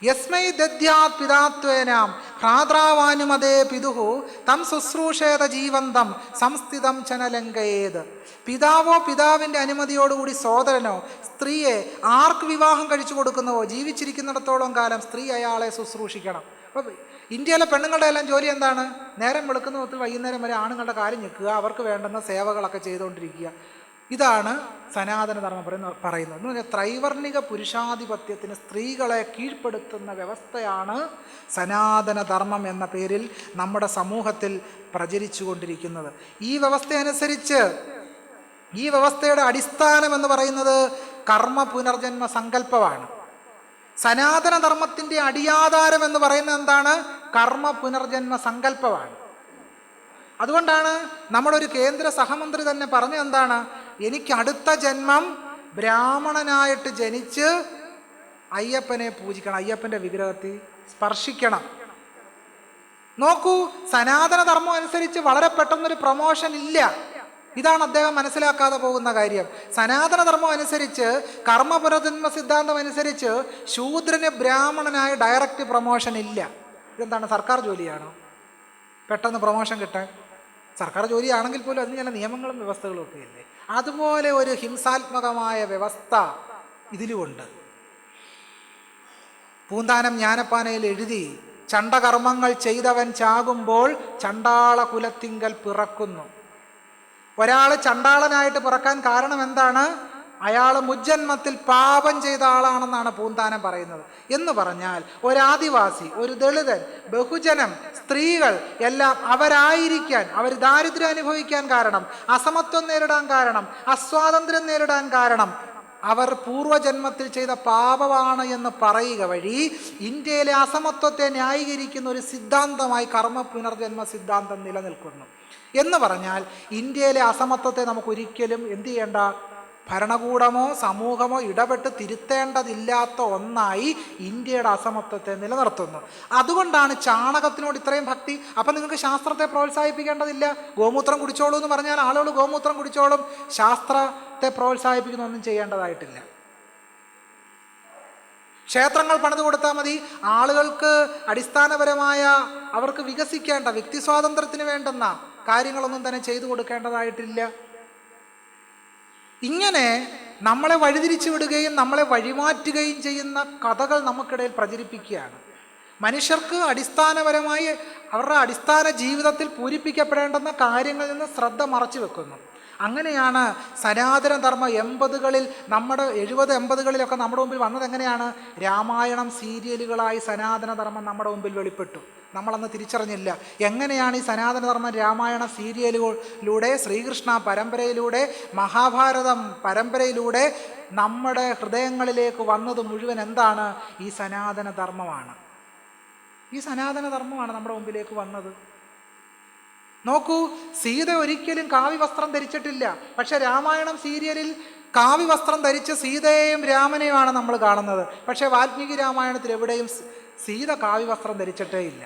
യസ്മൈ ദദ്യാത് പിതാത്വേനാം ഭ്രാതൃവാനുമതേ പിതുഹു തം ശുശ്രൂഷേത ജീവന്തം സംസ്ഥിതം ചനലങ്കയേത്. പിതാവോ പിതാവിൻ്റെ അനുമതിയോടുകൂടി സോദരനോ സ്ത്രീയെ ആർക്ക് വിവാഹം കഴിച്ചു കൊടുക്കുന്നുവോ ജീവിച്ചിരിക്കുന്നിടത്തോളം കാലം സ്ത്രീ അയാളെ ശുശ്രൂഷിക്കണം. അപ്പോൾ ഇന്ത്യയിലെ പെണ്ണുങ്ങളുടെ എല്ലാം ജോലി എന്താണ്? നേരം വെളുക്കുന്ന തൊട്ട് വൈകുന്നേരം വരെ ആണുങ്ങളുടെ കാര്യം ഞെക്കുക, അവർക്ക് വേണ്ടുന്ന സേവകളൊക്കെ ചെയ്തുകൊണ്ടിരിക്കുക. ഇതാണ് സനാതനധർമ്മം പറയുന്നത്. എന്ന് പറഞ്ഞാൽ ത്രൈവർണിക പുരുഷാധിപത്യത്തിന് സ്ത്രീകളെ കീഴ്പ്പെടുത്തുന്ന വ്യവസ്ഥയാണ് സനാതനധർമ്മം എന്ന പേരിൽ നമ്മുടെ സമൂഹത്തിൽ പ്രചരിച്ചു കൊണ്ടിരിക്കുന്നത്. ഈ വ്യവസ്ഥയുടെ അടിസ്ഥാനം എന്ന് പറയുന്നത് കർമ്മ പുനർജന്മ സങ്കല്പമാണ്. സനാതനധർമ്മത്തിൻ്റെ അടിയാധാരം എന്ന് പറയുന്നത് എന്താണ്? കർമ്മ പുനർജന്മ സങ്കല്പമാണ്. അതുകൊണ്ടാണ് നമ്മുടെ ഒരു കേന്ദ്ര സഹമന്ത്രി തന്നെ പറഞ്ഞത് എന്താണ്? എനിക്ക് അടുത്ത ജന്മം ബ്രാഹ്മണനായിട്ട് ജനിച്ച് അയ്യപ്പനെ പൂജിക്കണം, അയ്യപ്പൻ്റെ വിഗ്രഹത്തിൽ സ്പർശിക്കണം. നോക്കൂ, സനാതനധർമ്മം അനുസരിച്ച് വളരെ പെട്ടെന്നൊരു പ്രൊമോഷൻ ഇല്ല. ഇതാണ് അദ്ദേഹം മനസ്സിലാക്കാതെ പോകുന്ന കാര്യം. സനാതനധർമ്മം അനുസരിച്ച് കർമ്മ പുനർജന്മ സിദ്ധാന്തം അനുസരിച്ച് ശൂദ്രന് ബ്രാഹ്മണനായ ഡയറക്റ്റ് പ്രൊമോഷൻ ഇല്ല. ഇതെന്താണ്, സർക്കാർ ജോലിയാണോ പെട്ടെന്ന് പ്രൊമോഷൻ കിട്ടാൻ? സർക്കാർ ജോലിയാണെങ്കിൽ പോലും അതിന് ചില നിയമങ്ങളും വ്യവസ്ഥകളും ഒക്കെ ഇല്ലേ? അതുപോലെ ഒരു ഹിംസാത്മകമായ വ്യവസ്ഥ ഇതിലുമുണ്ട്. പൂന്താനം ജ്ഞാനപ്പാനയിൽ എഴുതി, ചണ്ടകർമ്മങ്ങൾ ചെയ്തവൻ ചാകുമ്പോൾ ചണ്ടാള കുലത്തിങ്കൽ പിറക്കുന്നു. ഒരാൾ ചണ്ടാളനായിട്ട് പിറക്കാൻ കാരണം എന്താണ്? അയാൾ മുജ്ജന്മത്തിൽ പാപം ചെയ്ത ആളാണെന്നാണ് പൂന്താനം പറയുന്നത്. എന്ന് പറഞ്ഞാൽ ഒരാദിവാസി, ഒരു ദളിതൻ, ബഹുജനം, സ്ത്രീകൾ എല്ലാം അവരായിരിക്കാൻ, അവർ ദാരിദ്ര്യം അനുഭവിക്കാൻ കാരണം, അസമത്വം നേരിടാൻ കാരണം, അസ്വാതന്ത്ര്യം നേരിടാൻ കാരണം അവർ പൂർവജന്മത്തിൽ ചെയ്ത പാപമാണ് എന്ന് പറയുക വഴി ഇന്ത്യയിലെ അസമത്വത്തെ ന്യായീകരിക്കുന്ന ഒരു സിദ്ധാന്തമായി കർമ്മ പുനർജന്മ സിദ്ധാന്തം നിലനിൽക്കുന്നു. എന്ന് പറഞ്ഞാൽ ഇന്ത്യയിലെ അസമത്വത്തെ നമുക്കൊരിക്കലും എന്തു ചെയ്യേണ്ട, ഭരണകൂടമോ സമൂഹമോ ഇടപെട്ട് തിരുത്തേണ്ടതില്ലാത്ത ഒന്നായി ഇന്ത്യയുടെ അസമത്വത്തെ നിലനിർത്തുന്നു. അതുകൊണ്ടാണ് ചാണകത്തിനോട് ഇത്രയും ഭക്തി. അപ്പം നിങ്ങൾക്ക് ശാസ്ത്രത്തെ പ്രോത്സാഹിപ്പിക്കേണ്ടതില്ല. ഗോമൂത്രം കുടിച്ചോളൂ എന്ന് പറഞ്ഞാൽ ആളുകൾ ഗോമൂത്രം കുടിച്ചോളും. ശാസ്ത്രത്തെ പ്രോത്സാഹിപ്പിക്കുന്ന ഒന്നും ചെയ്യേണ്ടതായിട്ടില്ല. ക്ഷേത്രങ്ങൾ പണിത് കൊടുത്താൽ മതി. ആളുകൾക്ക് അടിസ്ഥാനപരമായ അവർക്ക് വികസിക്കേണ്ട വ്യക്തി സ്വാതന്ത്ര്യത്തിന് വേണ്ടുന്ന കാര്യങ്ങളൊന്നും തന്നെ ചെയ്തു കൊടുക്കേണ്ടതായിട്ടില്ല. ഇങ്ങനെ നമ്മളെ വഴിതിരിച്ചു വിടുകയും നമ്മളെ വഴിമാറ്റുകയും ചെയ്യുന്ന കഥകൾ നമുക്കിടയിൽ പ്രചരിപ്പിക്കുകയാണ്. മനുഷ്യർക്ക് അടിസ്ഥാനപരമായി അവരുടെ അടിസ്ഥാന ജീവിതത്തിൽ പൂരിപ്പിക്കപ്പെടേണ്ടുന്ന കാര്യങ്ങളിൽ നിന്ന് ശ്രദ്ധ മറച്ചു വെക്കുന്നു. അങ്ങനെയാണ് സനാതനധർമ്മ 80കളിൽ നമ്മുടെ 70-80കളിലൊക്കെ നമ്മുടെ മുമ്പിൽ വന്നത്. എങ്ങനെയാണ്? രാമായണം സീരിയലുകളായി സനാതനധർമ്മം നമ്മുടെ മുമ്പിൽ വെളിപ്പെട്ടു. നമ്മളന്ന് തിരിച്ചറിഞ്ഞില്ല. എങ്ങനെയാണ് ഈ സനാതനധർമ്മം രാമായണ സീരിയലുകളിലൂടെ, ശ്രീകൃഷ്ണ പരമ്പരയിലൂടെ, മഹാഭാരതം പരമ്പരയിലൂടെ നമ്മുടെ ഹൃദയങ്ങളിലേക്ക് വന്നത് മുഴുവൻ എന്താണ്? ഈ സനാതനധർമ്മമാണ്. ഈ സനാതനധർമ്മമാണ് നമ്മുടെ മുമ്പിലേക്ക് വന്നത്. നോക്കൂ, സീത ഒരിക്കലും കാവ്യ വസ്ത്രം ധരിച്ചിട്ടില്ല. പക്ഷെ രാമായണം സീരിയലിൽ കാവ്യ വസ്ത്രം ധരിച്ച സീതയെയും രാമനെയുമാണ് നമ്മൾ കാണുന്നത്. പക്ഷെ വാൽമീകി രാമായണത്തിൽ എവിടെയും സീത കാവ്യ വസ്ത്രം ധരിച്ചിട്ടേ ഇല്ല.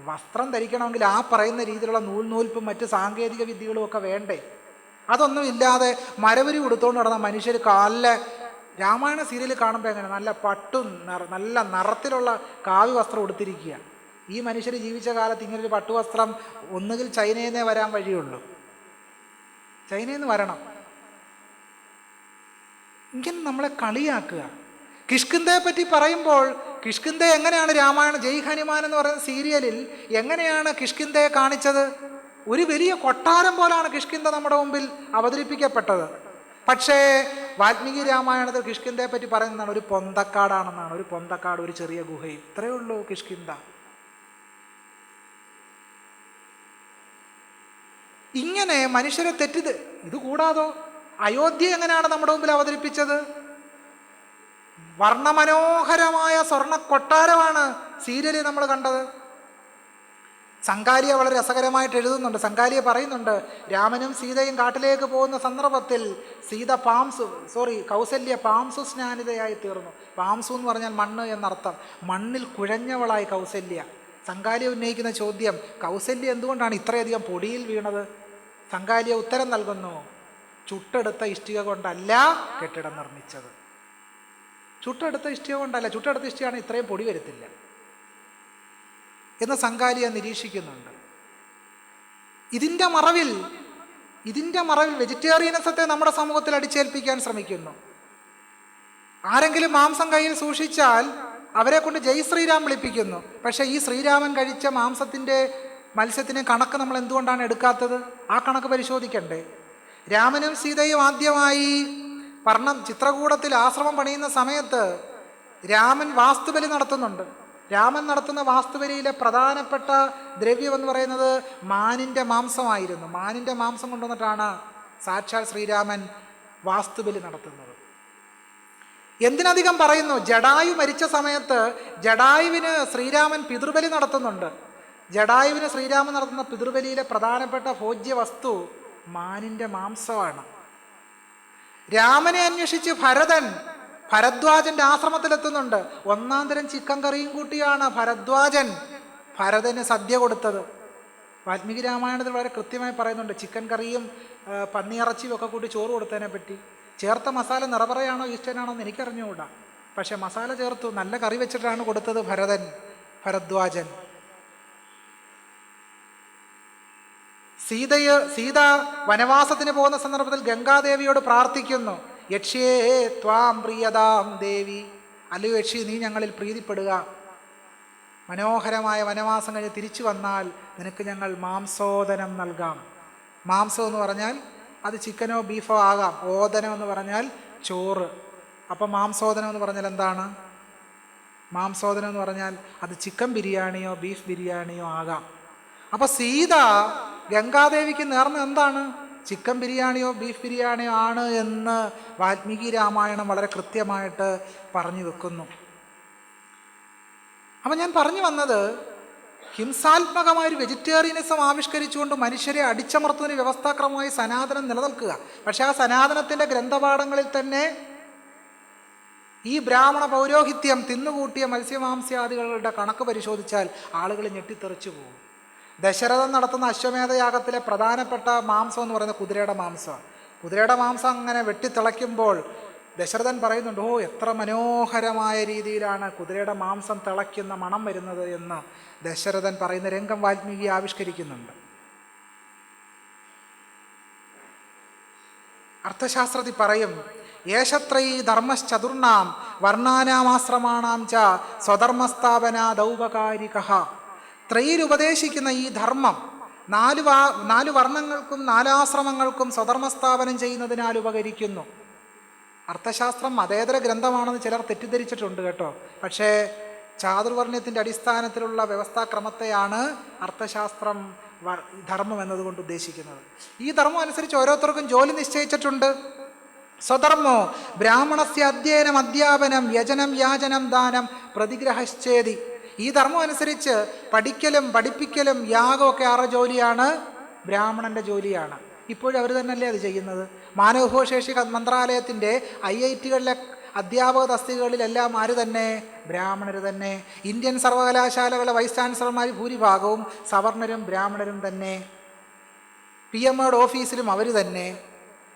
വസ്ത്രം ധരിക്കണമെങ്കിൽ ആ പറയുന്ന രീതിയിലുള്ള നൂൽപ്പും മറ്റ് സാങ്കേതിക വിദ്യകളും ഒക്കെ വേണ്ടേ? അതൊന്നും ഇല്ലാതെ മരവരി ഉടുത്തുകൊണ്ട് നടന്ന മനുഷ്യർ കാലിലെ രാമായണ സീരിയൽ കാണുമ്പോൾ എങ്ങനെ നല്ല പട്ടും നല്ല നിറത്തിലുള്ള കാവ്യ വസ്ത്രം ഉടുത്തിരിക്കുക. ഈ മനുഷ്യർ ജീവിച്ച കാലത്ത് ഇങ്ങനൊരു പട്ടുവസ്ത്രം ഒന്നുകിൽ ചൈനയിൽ നിന്നേ വരാൻ വഴിയുള്ളൂ. ചൈനയിൽ നിന്ന് വരണം. ഇങ്ങനെ നമ്മളെ കളിയാക്കുക. കിഷ്കിന്ധയെ പറ്റി പറയുമ്പോൾ കിഷ്കിന്ധ എങ്ങനെയാണ് രാമായണ ജയ് ഹനുമാൻ എന്ന് പറയുന്ന സീരിയലിൽ എങ്ങനെയാണ് കിഷ്കിന്ധയെ കാണിച്ചത്? ഒരു വലിയ കൊട്ടാരം പോലാണ് കിഷ്കിന്ധ നമ്മുടെ മുമ്പിൽ അവതരിപ്പിക്കപ്പെട്ടത്. പക്ഷേ വാൽമീകി രാമായണത്തിൽ കിഷ്കിന്ധയെ പറ്റി പറയുന്നതാണ് ഒരു പൊന്തക്കാടാണെന്നാണ്. ഒരു പൊന്തക്കാട്, ഒരു ചെറിയ ഗുഹയും, ഇത്രയേ ഉള്ളൂ കിഷ്കിന്ധ. ഇങ്ങനെ മനുഷ്യരെ ഇത് കൂടാതോ അയോധ്യ എങ്ങനെയാണ് നമ്മുടെ മുമ്പിൽ അവതരിപ്പിച്ചത്? വർണ്ണമനോഹരമായ സ്വർണ്ണ കൊട്ടാരമാണ് സീരിയലിൽ നമ്മൾ കണ്ടത്. സംകാലിയ വളരെ രസകരമായിട്ട് എഴുതുന്നുണ്ട്. സംകാലിയ പറയുന്നുണ്ട്, രാമനും സീതയും കാട്ടിലേക്ക് പോകുന്ന സന്ദർഭത്തിൽ കൗസല്യ പാംസു സ്നാനിതയായി തീർന്നു. പാംസു എന്ന് പറഞ്ഞാൽ മണ്ണ് എന്നർത്ഥം. മണ്ണിൽ കുഴഞ്ഞവളായി കൗസല്യ. സംകാലിയ ഉന്നയിക്കുന്ന ചോദ്യം, കൗസല്യ എന്തുകൊണ്ടാണ് ഇത്രയധികം പൊടിയിൽ വീണത്? സംകാലിയ ഉത്തരം നൽകുന്നു, ചുട്ടെടുത്ത ഇഷ്ടിക കൊണ്ടല്ല കെട്ടിടം നിർമ്മിച്ചത്. ചുട്ടെടുത്ത ഇഷ്ടിക കൊണ്ടല്ല, ചുട്ടെടുത്ത ഇഷ്ടികയാണ് ഇത്രയും പൊടി വരത്തില്ല എന്ന് സംകാലിയ നിരീക്ഷിക്കുന്നുണ്ട്. ഇതിൻ്റെ മറവിൽ വെജിറ്റേറിയനിസത്തെ നമ്മുടെ സമൂഹത്തിൽ അടിച്ചേൽപ്പിക്കാൻ ശ്രമിക്കുന്നു. ആരെങ്കിലും മാംസം കയ്യിൽ സൂക്ഷിച്ചാൽ അവരെ കൊണ്ട് ജയ് ശ്രീരാം വിളിപ്പിക്കുന്നു. പക്ഷേ ഈ ശ്രീരാമൻ കഴിച്ച മത്സ്യത്തിന് കണക്ക് നമ്മൾ എന്തുകൊണ്ടാണ് എടുക്കാത്തത്? ആ കണക്ക് പരിശോധിക്കണ്ടേ? രാമനും സീതയും ആദ്യമായി ചിത്രകൂടത്തിൽ ആശ്രമം പണിയുന്ന സമയത്ത് രാമൻ വാസ്തുബലി നടത്തുന്നുണ്ട്. രാമൻ നടത്തുന്ന വാസ്തുബലിയിലെ പ്രധാനപ്പെട്ട ദ്രവ്യം എന്ന് പറയുന്നത് മാനിൻ്റെ മാംസമായിരുന്നു. മാനിൻ്റെ മാംസം കൊണ്ടുവന്നിട്ടാണ് സാക്ഷാൽ ശ്രീരാമൻ വാസ്തുബലി നടത്തുന്നത്. എന്തിനധികം പറയുന്നു, ജടായു മരിച്ച സമയത്ത് ജടായുവിന് ശ്രീരാമൻ പിതൃബലി നടത്തുന്നുണ്ട്. ജടായുവിന് ശ്രീരാമൻ നടത്തുന്ന പിതൃബലിയിലെ പ്രധാനപ്പെട്ട ഭോജ്യ വസ്തു മാനിൻ്റെ മാംസമാണ്. രാമനെ അന്വേഷിച്ച് ഭരദ്വാജന്റെ ആശ്രമത്തിലെത്തുന്നുണ്ട്. ഒന്നാം തരം ചിക്കൻ കറിയും കൂട്ടിയാണ് ഭരതന് സദ്യ കൊടുത്തത്. വാൽമീകി രാമായണത്തിൽ വളരെ കൃത്യമായി പറയുന്നുണ്ട്, ചിക്കൻ കറിയും പന്നിയിറച്ചിയും ഒക്കെ കൂട്ടി ചോറ് കൊടുത്തതിനെ പറ്റി. ചേർത്ത മസാല നിറപറയാണോ ഈസ്റ്റേനാണോ എന്ന് എനിക്കറിഞ്ഞുകൂടാ. പക്ഷെ മസാല ചേർത്തു, നല്ല കറി വെച്ചിട്ടാണ് കൊടുത്തത് ഭരദ്വാജൻ. സീത വനവാസത്തിന് പോകുന്ന സന്ദർഭത്തിൽ ഗംഗാദേവിയോട് പ്രാർത്ഥിക്കുന്നു, യക്ഷ്യേ ത്വാം പ്രിയതാം ദേവി, അല്ലയോ യക്ഷി, നീ ഞങ്ങളിൽ പ്രീതിപ്പെടുക. മനോഹരമായ വനവാസം കഴിഞ്ഞ് തിരിച്ചു വന്നാൽ നിനക്ക് ഞങ്ങൾ മാംസോദനം നൽകാം. മാംസം എന്ന് പറഞ്ഞാൽ അത് ചിക്കനോ ബീഫോ ആകാം. ഓദനം എന്ന് പറഞ്ഞാൽ ചോറ്. അപ്പം മാംസോദനം എന്ന് പറഞ്ഞാൽ എന്താണ്? മാംസോദനം എന്ന് പറഞ്ഞാൽ അത് ചിക്കൻ ബിരിയാണിയോ ബീഫ് ബിരിയാണിയോ ആകാം. അപ്പം സീത ഗംഗാദേവിക്ക് നേർന്നത് എന്താണ്? ചിക്കൻ ബിരിയാണിയോ ബീഫ് ബിരിയാണിയോ ആണ് എന്ന് വാൽമീകി രാമായണം വളരെ കൃത്യമായിട്ട് പറഞ്ഞു വെക്കുന്നു. അപ്പം ഞാൻ പറഞ്ഞു വന്നത്, ഹിംസാത്മകമായൊരു വെജിറ്റേറിയനിസം ആവിഷ്കരിച്ചുകൊണ്ട് മനുഷ്യരെ അടിച്ചമർത്തുന്നതിന് വ്യവസ്ഥാക്രമമായി സനാതനം നിലനിൽക്കുക. പക്ഷേ ആ സനാതനത്തിൻ്റെ ഗ്രന്ഥപാഠങ്ങളിൽ തന്നെ ഈ ബ്രാഹ്മണ പൗരോഹിത്യം തിന്നുകൂട്ടിയ മത്സ്യമാംസ്യാദികളുടെ കണക്ക് പരിശോധിച്ചാൽ ആളുകൾ ഞെട്ടിത്തെറിച്ചു പോകും. ദശരഥൻ നടത്തുന്ന അശ്വമേധയാഗത്തിലെ പ്രധാനപ്പെട്ട മാംസം എന്ന് പറയുന്നത് കുതിരയുടെ മാംസമാണ്. കുതിരയുടെ മാംസം അങ്ങനെ വെട്ടിത്തിളയ്ക്കുമ്പോൾ ദശരഥൻ പറയുന്നുണ്ട്, ഓ എത്ര മനോഹരമായ രീതിയിലാണ് കുതിരയുടെ മാംസം തിളയ്ക്കുന്ന മണം വരുന്നത് എന്ന് ദശരഥൻ പറയുന്ന രംഗം വാൽമീകി ആവിഷ്കരിക്കുന്നുണ്ട്. അർത്ഥശാസ്ത്രത്തിൽ പറയും, യേശത്രൈ ധർമ്മശ്ചതുർണാം വർണ്ണാനാമാശ്രമാണാം ച സ്വധർമ്മസ്ഥാപനാദൗപകാരികഃ. ത്രയിൽ ഉപദേശിക്കുന്ന ഈ ധർമ്മം നാല് വർണ്ണങ്ങൾക്കും നാലാശ്രമങ്ങൾക്കും സ്വധർമ്മസ്ഥാപനം ചെയ്യുന്നതിനാൽ ഉപകരിക്കുന്നു. അർത്ഥശാസ്ത്രം മതേതര ഗ്രന്ഥമാണെന്ന് ചിലർ തെറ്റിദ്ധരിച്ചിട്ടുണ്ട് കേട്ടോ. പക്ഷേ ചാതുർവർണ്ണയത്തിൻ്റെ അടിസ്ഥാനത്തിലുള്ള വ്യവസ്ഥാക്രമത്തെയാണ് അർത്ഥശാസ്ത്രം ധർമ്മം എന്നതുകൊണ്ട് ഉദ്ദേശിക്കുന്നത്. ഈ ധർമ്മം അനുസരിച്ച് ഓരോരുത്തർക്കും ജോലി നിശ്ചയിച്ചിട്ടുണ്ട്. സ്വധർമ്മോ ബ്രാഹ്മണസ്യ അധ്യയനം അധ്യാപനം യജനം യാചനം ദാനം പ്രതിഗ്രഹശ്ചേതി. ഈ ധർമ്മം അനുസരിച്ച് പഠിക്കലും പഠിപ്പിക്കലും യാഗമൊക്കെ ആരുടെ ജോലിയാണ്? ബ്രാഹ്മണൻ്റെ ജോലിയാണ്. ഇപ്പോഴും അവർ തന്നെയല്ലേ അത് ചെയ്യുന്നത്? മാനവവിഭവശേഷി മന്ത്രാലയത്തിൻ്റെ IIT-കളിലെ അധ്യാപക തസ്തികകളിലെല്ലാം ആര് തന്നെ? ബ്രാഹ്മണർ തന്നെ. ഇന്ത്യൻ സർവകലാശാലകളുടെ വൈസ് ചാൻസലർമാർ ഭൂരിഭാഗവും സവർണരും ബ്രാഹ്മണരും തന്നെ. PMOയുടെ ഓഫീസിലും അവർ തന്നെ.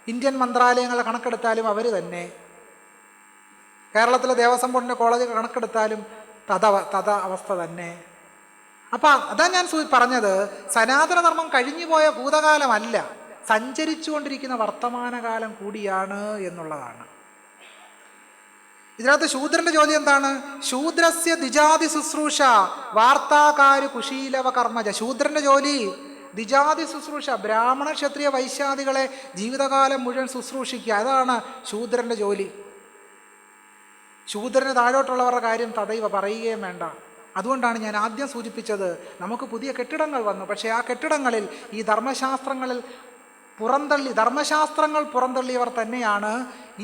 ഇന്ത്യൻ മന്ത്രാലയങ്ങളെ കണക്കെടുത്താലും അവർ തന്നെ. കേരളത്തിലെ ദേവസ്വം ബോർഡിൻ്റെ കോളേജ് കണക്കെടുത്താലും തഥ അവസ്ഥ തന്നെ. അപ്പം അതാ ഞാൻ പറഞ്ഞത്, സനാതനധർമ്മം കഴിഞ്ഞുപോയ ഭൂതകാലമല്ല, സഞ്ചരിച്ചു കൊണ്ടിരിക്കുന്ന വർത്തമാനകാലം കൂടിയാണ് എന്നുള്ളതാണ്. ഇതിനകത്ത് ശൂദ്രന്റെ ജോലി എന്താണ്? ശൂദ്രസ്യ ദ്വിജാതി ശുശ്രൂഷ വാർത്താകാരു കുശീലവ കർമ്മജ. ശൂദ്രന്റെ ജോലി ദ്വിജാതി ശുശ്രൂഷ, ബ്രാഹ്മണ ക്ഷത്രിയ വൈശ്യാദികളെ ജീവിതകാലം മുഴുവൻ ശുശ്രൂഷിക്കുക. അതാണ് ശൂദ്രന്റെ ജോലി. ശൂദ്രന് താഴോട്ടുള്ളവരുടെ കാര്യം തദൈവ പറയുകയും വേണ്ട. അതുകൊണ്ടാണ് ഞാൻ ആദ്യം സൂചിപ്പിച്ചത്, നമുക്ക് പുതിയ കെട്ടിടങ്ങൾ വന്നു, പക്ഷേ ആ കെട്ടിടങ്ങളിൽ ഈ ധർമ്മശാസ്ത്രങ്ങൾ പുറന്തള്ളിയവർ തന്നെയാണ്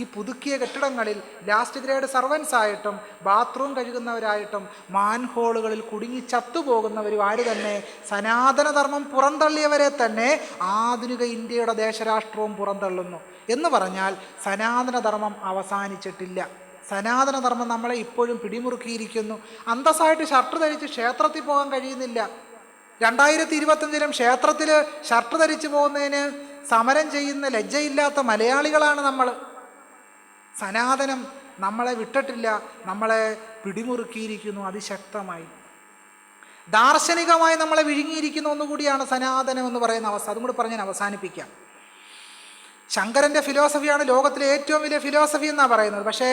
ഈ പുതുക്കിയ കെട്ടിടങ്ങളിൽ ലാസ്റ്റ് ഗ്രേഡ് സർവൻസ് ആയിട്ടും ബാത്റൂം കഴുകുന്നവരായിട്ടും മാൻഹോളുകളിൽ കുടുങ്ങി ചത്തുപോകുന്നവരും ആര് തന്നെ? സനാതനധർമ്മം പുറന്തള്ളിയവരെ തന്നെ ആധുനിക ഇന്ത്യയുടെ ദേശരാഷ്ട്രവും പുറന്തള്ളുന്നു. എന്ന് പറഞ്ഞാൽ സനാതനധർമ്മം അവസാനിച്ചിട്ടില്ല. സനാതനധർമ്മം നമ്മളെ ഇപ്പോഴും പിടിമുറുക്കിയിരിക്കുന്നു. അന്തസ്സായിട്ട് ഷർട്ട് ധരിച്ച് ക്ഷേത്രത്തിൽ പോകാൻ കഴിയുന്നില്ല. 2025 ക്ഷേത്രത്തിൽ ഷർട്ട് ധരിച്ചു പോകുന്നതിന് സമരം ചെയ്യുന്ന ലജ്ജയില്ലാത്ത മലയാളികളാണ് നമ്മൾ. സനാതനം നമ്മളെ വിട്ടിട്ടില്ല, നമ്മളെ പിടിമുറുക്കിയിരിക്കുന്നു അതിശക്തമായി. ദാർശനികമായി നമ്മളെ വിഴുങ്ങിയിരിക്കുന്ന ഒന്നുകൂടിയാണ് സനാതനം എന്ന് പറയുന്ന അവസ്ഥ. അതും കൂടി പറഞ്ഞ് ഞാൻ അവസാനിപ്പിക്കാം. ശങ്കരൻ്റെ ഫിലോസഫിയാണ് ലോകത്തിലെ ഏറ്റവും വലിയ ഫിലോസഫി എന്നാണ് പറയുന്നത്. പക്ഷേ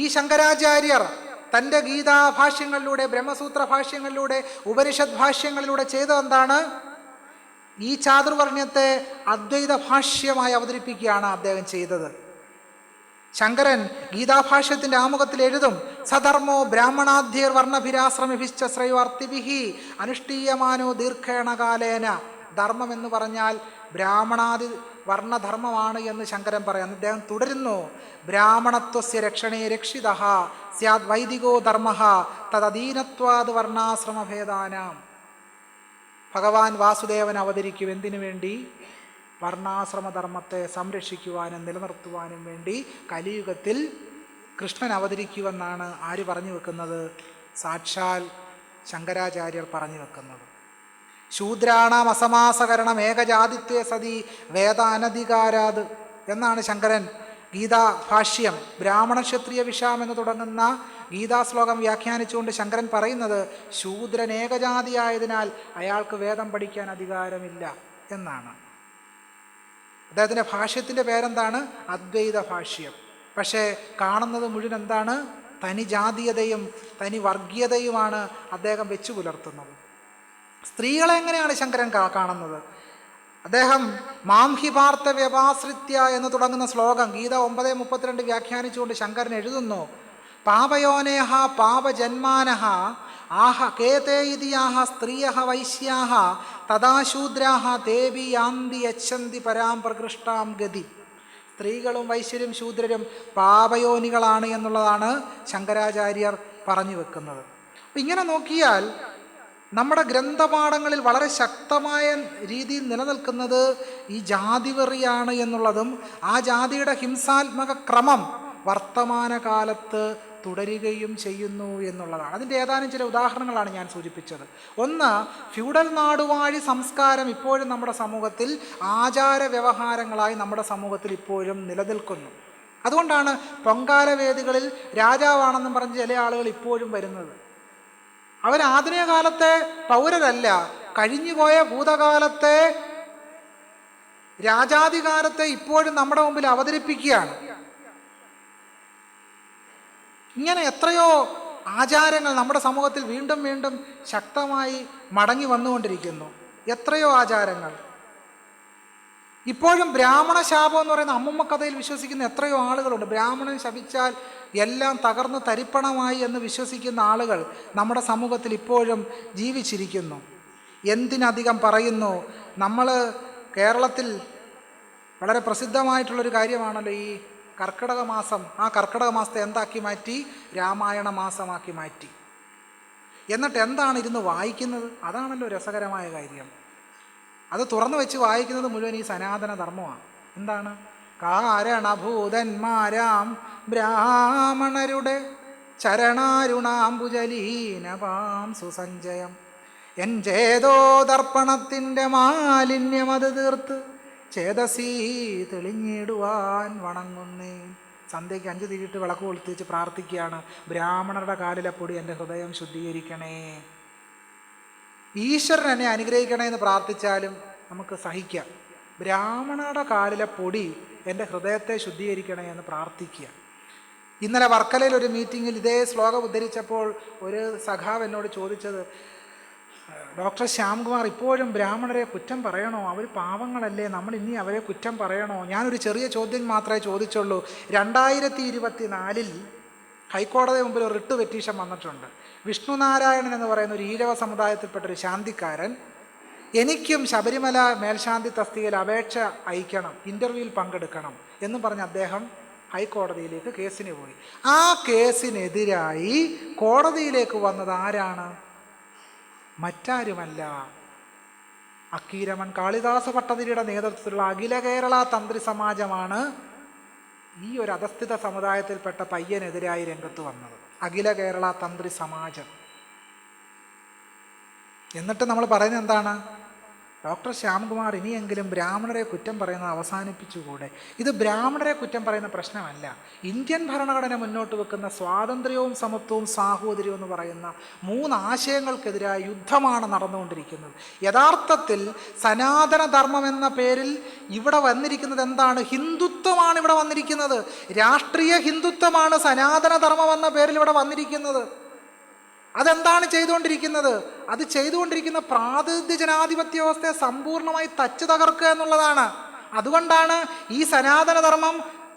ഈ ശങ്കരാചാര്യർ തൻ്റെ ഗീതാഭാഷ്യങ്ങളിലൂടെ, ബ്രഹ്മസൂത്ര ഭാഷ്യങ്ങളിലൂടെ, ഉപനിഷത് ഭാഷ്യങ്ങളിലൂടെ ചെയ്തതെന്താണ്? ഈ ചാതുർവർണ്ണ്യത്തെ അദ്വൈത ഭാഷ്യമായി അവതരിപ്പിക്കുകയാണ് അദ്ദേഹം ചെയ്തത്. ശങ്കരൻ ഗീതാഭാഷ്യത്തിൻ്റെ ആമുഖത്തിൽ എഴുതും, സധർമ്മോ ബ്രാഹ്മണാദ്യർ വർണ്ണഭിരാശ്രമിഭിശ്ച ശ്രൈവർത്തിഭിഹി അനുഷ്ഠീയമാനോ ദീർഘേണ കാലേന. ധർമ്മം എന്ന് പറഞ്ഞാൽ ബ്രാഹ്മണാദി വർണ്ണധർമ്മമാണ് എന്ന് ശങ്കരൻ പറയാം. അദ്ദേഹം തുടരുന്നു, ബ്രാഹ്മണത്വസ്യ രക്ഷണേ രക്ഷിതഃ സ്യാദ് വൈദികോ ധർമ്മഃ തദധീനത്വാദ് വർണ്ണാശ്രമഭേദാനാം. ഭഗവാൻ വാസുദേവൻ അവതരിക്കും എന്തിനു വേണ്ടി? വർണ്ണാശ്രമധർമ്മത്തെ സംരക്ഷിക്കുവാനും നിലനിർത്തുവാനും വേണ്ടി കലിയുഗത്തിൽ കൃഷ്ണൻ അവതരിക്കുമെന്നാണ് ആര് പറഞ്ഞു വെക്കുന്നത്? സാക്ഷാൽ ശങ്കരാചാര്യർ പറഞ്ഞു വെക്കുന്നത്. ശൂദ്രാണാം അസമാസകരണം ഏകജാതിത്വേ സതി വേദ അനധികാരാത് എന്നാണ് ശങ്കരൻ ഗീതാഭാഷ്യം ബ്രാഹ്മണ ക്ഷത്രിയ വിഷാം എന്ന് തുടങ്ങുന്ന ഗീതാശ്ലോകം വ്യാഖ്യാനിച്ചുകൊണ്ട് ശങ്കരൻ പറയുന്നത്, ശൂദ്രൻ ഏകജാതിയായതിനാൽ അയാൾക്ക് വേദം പഠിക്കാൻ അധികാരമില്ല എന്നാണ്. അദ്ദേഹത്തിൻ്റെ ഭാഷ്യത്തിൻ്റെ പേരെന്താണ്? അദ്വൈത ഭാഷ്യം. പക്ഷേ കാണുന്നത് മുഴുവൻ എന്താണ്? തനി ജാതീയതയും തനി വർഗീയതയുമാണ് അദ്ദേഹം വെച്ചു പുലർത്തുന്നത്. സ്ത്രീകളെ എങ്ങനെയാണ് ശങ്കരൻ കാണുന്നത്? അദ്ദേഹം മാംഹി പാർത്ഥ വ്യപാശ്രിത്യ എന്ന് തുടങ്ങുന്ന ശ്ലോകം ഗീത 9:32 വ്യാഖ്യാനിച്ചുകൊണ്ട് ശങ്കരൻ എഴുതുന്നു, പാപയോനേഹ പാപജന്മാനഃ ആഹ കേതേ ഇതിയാഹ സ്ത്രീയഃ വൈശ്യാഹ തദാശൂദ്രാഹ ദേവി യാന്തി യച്ഛന്തി പരാം പ്രകൃഷ്ടാം ഗതി. സ്ത്രീകളും വൈശ്യരും ശൂദ്രരും പാപയോനികളാണ് എന്നുള്ളതാണ് ശങ്കരാചാര്യർ പറഞ്ഞു വെക്കുന്നത്. അപ്പം ഇങ്ങനെ നോക്കിയാൽ നമ്മുടെ ഗ്രന്ഥപാഠങ്ങളിൽ വളരെ ശക്തമായ രീതിയിൽ നിലനിൽക്കുന്നത് ഈ ജാതിവെറിയാണ് എന്നുള്ളതും ആ ജാതിയുടെ ഹിംസാത്മക ക്രമം വർത്തമാനകാലത്ത് തുടരുകയും ചെയ്യുന്നു എന്നുള്ളതാണ്. അതിൻ്റെ ഏതാനും ചില ഉദാഹരണങ്ങളാണ് ഞാൻ സൂചിപ്പിച്ചത്. ഒന്ന്, ഫ്യൂഡൽ നാടുവാഴി സംസ്കാരം ഇപ്പോഴും നമ്മുടെ സമൂഹത്തിൽ ആചാര വ്യവഹാരങ്ങളായി നമ്മുടെ സമൂഹത്തിൽ ഇപ്പോഴും നിലനിൽക്കുന്നു. അതുകൊണ്ടാണ് പൊങ്കാലവേദികളിൽ രാജാവാണെന്നും പറഞ്ഞ് ചില ആളുകൾ ഇപ്പോഴും വരുന്നത്. അവർ ആധുനിക കാലത്തെ പൗരരല്ല, കഴിഞ്ഞുപോയ ഭൂതകാലത്തെ രാജാധികാരത്തെ ഇപ്പോഴും നമ്മുടെ മുമ്പിൽ അവതരിപ്പിക്കുകയാണ്. ഇങ്ങനെ എത്രയോ ആചാരങ്ങൾ നമ്മുടെ സമൂഹത്തിൽ വീണ്ടും വീണ്ടും ശക്തമായി മടങ്ങി വന്നുകൊണ്ടിരിക്കുന്നു. എത്രയോ ആചാരങ്ങൾ ഇപ്പോഴും ബ്രാഹ്മണ ശാപം എന്ന് പറയുന്ന അമ്മമ്മ കഥയിൽ വിശ്വസിക്കുന്ന എത്രയോ ആളുകളുണ്ട്. ബ്രാഹ്മണൻ ശപിച്ചാൽ എല്ലാം തകർന്ന് തരിപ്പണമായി എന്ന് വിശ്വസിക്കുന്ന ആളുകൾ നമ്മുടെ സമൂഹത്തിൽ ഇപ്പോഴും ജീവിച്ചിരിക്കുന്നു. എന്തിനധികം പറയുന്നു, നമ്മൾ കേരളത്തിൽ വളരെ പ്രസിദ്ധമായിട്ടുള്ളൊരു കാര്യമാണല്ലോ ഈ കർക്കിടക മാസം. ആ കർക്കിടക മാസത്തെ എന്താക്കി മാറ്റി? രാമായണ മാസമാക്കി മാറ്റി. എന്നിട്ട് എന്താണ് ഇരുന്ന് വായിക്കുന്നത്? അതാണല്ലോ രസകരമായ കാര്യം. അത് തുറന്നു വെച്ച് വായിക്കുന്നത് മുഴുവൻ ഈ സനാതന ധർമ്മമാണ്. എന്താണ്? കാരണഭൂതന്മാരാം ബ്രാഹ്മണരുടെ ചരണാരുണാംബുജലീനപാം സുസഞ്ചയം എൻ ചേതോ ദർപ്പണത്തിൻ്റെ മാലിന്യം അത് തീർത്ത് ചേതസീ തെളിഞ്ഞിടുവാൻ വണങ്ങുന്നേ. സന്ധ്യയ്ക്ക് 5 തിരിയിട്ട് വിളക്ക് കൊളുത്തിച്ച് പ്രാർത്ഥിക്കുകയാണ്, ബ്രാഹ്മണരുടെ കാലിലെ പൊടി എൻ്റെ ഹൃദയം ശുദ്ധീകരിക്കണേ. ഈശ്വരൻ എന്നെ അനുഗ്രഹിക്കണേ എന്ന് പ്രാർത്ഥിച്ചാലും നമുക്ക് സഹിക്കാം. ബ്രാഹ്മണരുടെ കാലിലെ പൊടി എൻ്റെ ഹൃദയത്തെ ശുദ്ധീകരിക്കണേ എന്ന് പ്രാർത്ഥിക്കുക. ഇന്നലെ വർക്കലയിൽ ഒരു മീറ്റിങ്ങിൽ ഇതേ ശ്ലോകം ഉദ്ധരിച്ചപ്പോൾ ഒരു സഖാവ് എന്നോട് ചോദിച്ചത്, ഡോക്ടർ ശ്യാംകുമാർ ഇപ്പോഴും ബ്രാഹ്മണരെ കുറ്റം പറയണോ? അവർ പാവങ്ങളല്ലേ, നമ്മൾ ഇനി അവരെ കുറ്റം പറയണോ? ഞാനൊരു ചെറിയ ചോദ്യം മാത്രമേ ചോദിച്ചുള്ളൂ. 2024 ഹൈക്കോടതി മുമ്പിൽ ഒരു റിട്ട് പെറ്റീഷൻ വന്നിട്ടുണ്ട്. വിഷ്ണുനാരായണൻ എന്ന് പറയുന്ന ഒരു ഈഴവ സമുദായത്തിൽപ്പെട്ടൊരു ശാന്തിക്കാരൻ, എനിക്കും ശബരിമല മേൽശാന്തി തസ്തികയിൽ അപേക്ഷ അയക്കണം, ഇൻ്റർവ്യൂവിൽ പങ്കെടുക്കണം എന്ന് പറഞ്ഞ് അദ്ദേഹം ഹൈക്കോടതിയിലേക്ക് കേസിന് പോയി. ആ കേസിനെതിരായി കോടതിയിലേക്ക് വന്നത് ആരാണ്? മറ്റാരുമല്ല, അക്കീരമൺ കാളിദാസ ഭട്ടതിരിയുടെ നേതൃത്വത്തിലുള്ള അഖില കേരള തന്ത്രി സമാജമാണ് ഈ ഒരു അധസ്ഥിത സമുദായത്തിൽപ്പെട്ട പയ്യനെതിരായി രംഗത്ത് വന്നത്. അഖില കേരള തന്ത്രി സമാജം. എന്നിട്ട് നമ്മൾ പറയുന്നത് എന്താണ്? ഡോക്ടർ ശ്യാംകുമാർ ഇനിയെങ്കിലും ബ്രാഹ്മണരെ കുറ്റം പറയുന്നത് അവസാനിപ്പിച്ചുകൂടെ? ഇത് ബ്രാഹ്മണരെ കുറ്റം പറയുന്ന പ്രശ്നമല്ല. ഇന്ത്യൻ ഭരണഘടന മുന്നോട്ട് വെക്കുന്ന സ്വാതന്ത്ര്യവും സമത്വവും സാഹോദര്യവും എന്ന് പറയുന്ന 3 ആശയങ്ങൾക്കെതിരായ യുദ്ധമാണ് നടന്നുകൊണ്ടിരിക്കുന്നത്. യഥാർത്ഥത്തിൽ സനാതന ധർമ്മം എന്ന പേരിൽ ഇവിടെ വന്നിരിക്കുന്നത് എന്താണ്? ഹിന്ദുത്വമാണ് ഇവിടെ വന്നിരിക്കുന്നത്. രാഷ്ട്രീയ ഹിന്ദുത്വമാണ് സനാതന ധർമ്മം എന്ന പേരിൽ ഇവിടെ വന്നിരിക്കുന്നത്. അതെന്താണ് ചെയ്തുകൊണ്ടിരിക്കുന്നത്? അത് ചെയ്തുകൊണ്ടിരിക്കുന്ന പ്രാതിനിധ്യ ജനാധിപത്യ വ്യവസ്ഥയെ സമ്പൂർണ്ണമായി തച്ചു തകർക്കുക എന്നുള്ളതാണ്. അതുകൊണ്ടാണ് ഈ സനാതനധർമ്മം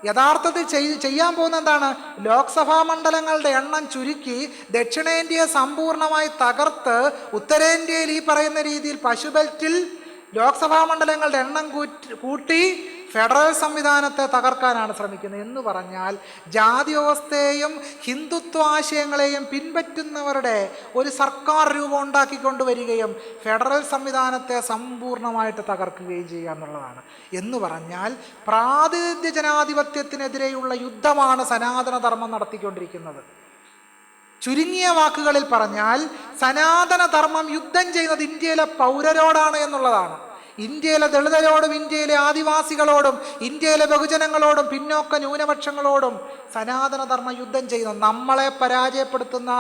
യഥാർത്ഥത്തിൽ ചെയ്യാൻ പോകുന്ന എന്താണ്? ലോക്സഭാ മണ്ഡലങ്ങളുടെ എണ്ണം ചുരുക്കി ദക്ഷിണേന്ത്യയെ സമ്പൂർണ്ണമായി തകർത്ത് ഉത്തരേന്ത്യയിൽ ഈ പറയുന്ന രീതിയിൽ പശുബെൽറ്റിൽ ലോക്സഭാ മണ്ഡലങ്ങളുടെ എണ്ണം കൂട്ടി ഫെഡറൽ സംവിധാനത്തെ തകർക്കാനാണ് ശ്രമിക്കുന്നത്. എന്ന് പറഞ്ഞാൽ ജാതി വ്യവസ്ഥയെയും ഹിന്ദുത്വാശയങ്ങളെയും പിൻപറ്റുന്നവരുടെ ഒരു സർക്കാർ രൂപം ഉണ്ടാക്കിക്കൊണ്ടുവരികയും ഫെഡറൽ സംവിധാനത്തെ സമ്പൂർണ്ണമായിട്ട് തകർക്കുകയും ചെയ്യുക എന്നുള്ളതാണ്. എന്ന് പറഞ്ഞാൽ പ്രാതിനിധ്യ ജനാധിപത്യത്തിനെതിരെയുള്ള യുദ്ധമാണ് സനാതനധർമ്മം നടത്തിക്കൊണ്ടിരിക്കുന്നത്. ചുരുങ്ങിയ വാക്കുകളിൽ പറഞ്ഞാൽ സനാതനധർമ്മം യുദ്ധം ചെയ്യുന്നത് ഇന്ത്യയിലെ പൗരരോടാണ് എന്നുള്ളതാണ്. ഇന്ത്യയിലെ ദളിതരോടും ഇന്ത്യയിലെ ആദിവാസികളോടും ഇന്ത്യയിലെ ബഹുജനങ്ങളോടും പിന്നോക്ക ന്യൂനപക്ഷങ്ങളോടും സനാതനധർമ്മം യുദ്ധം ചെയ്യുന്നു. നമ്മളെ പരാജയപ്പെടുത്തുന്ന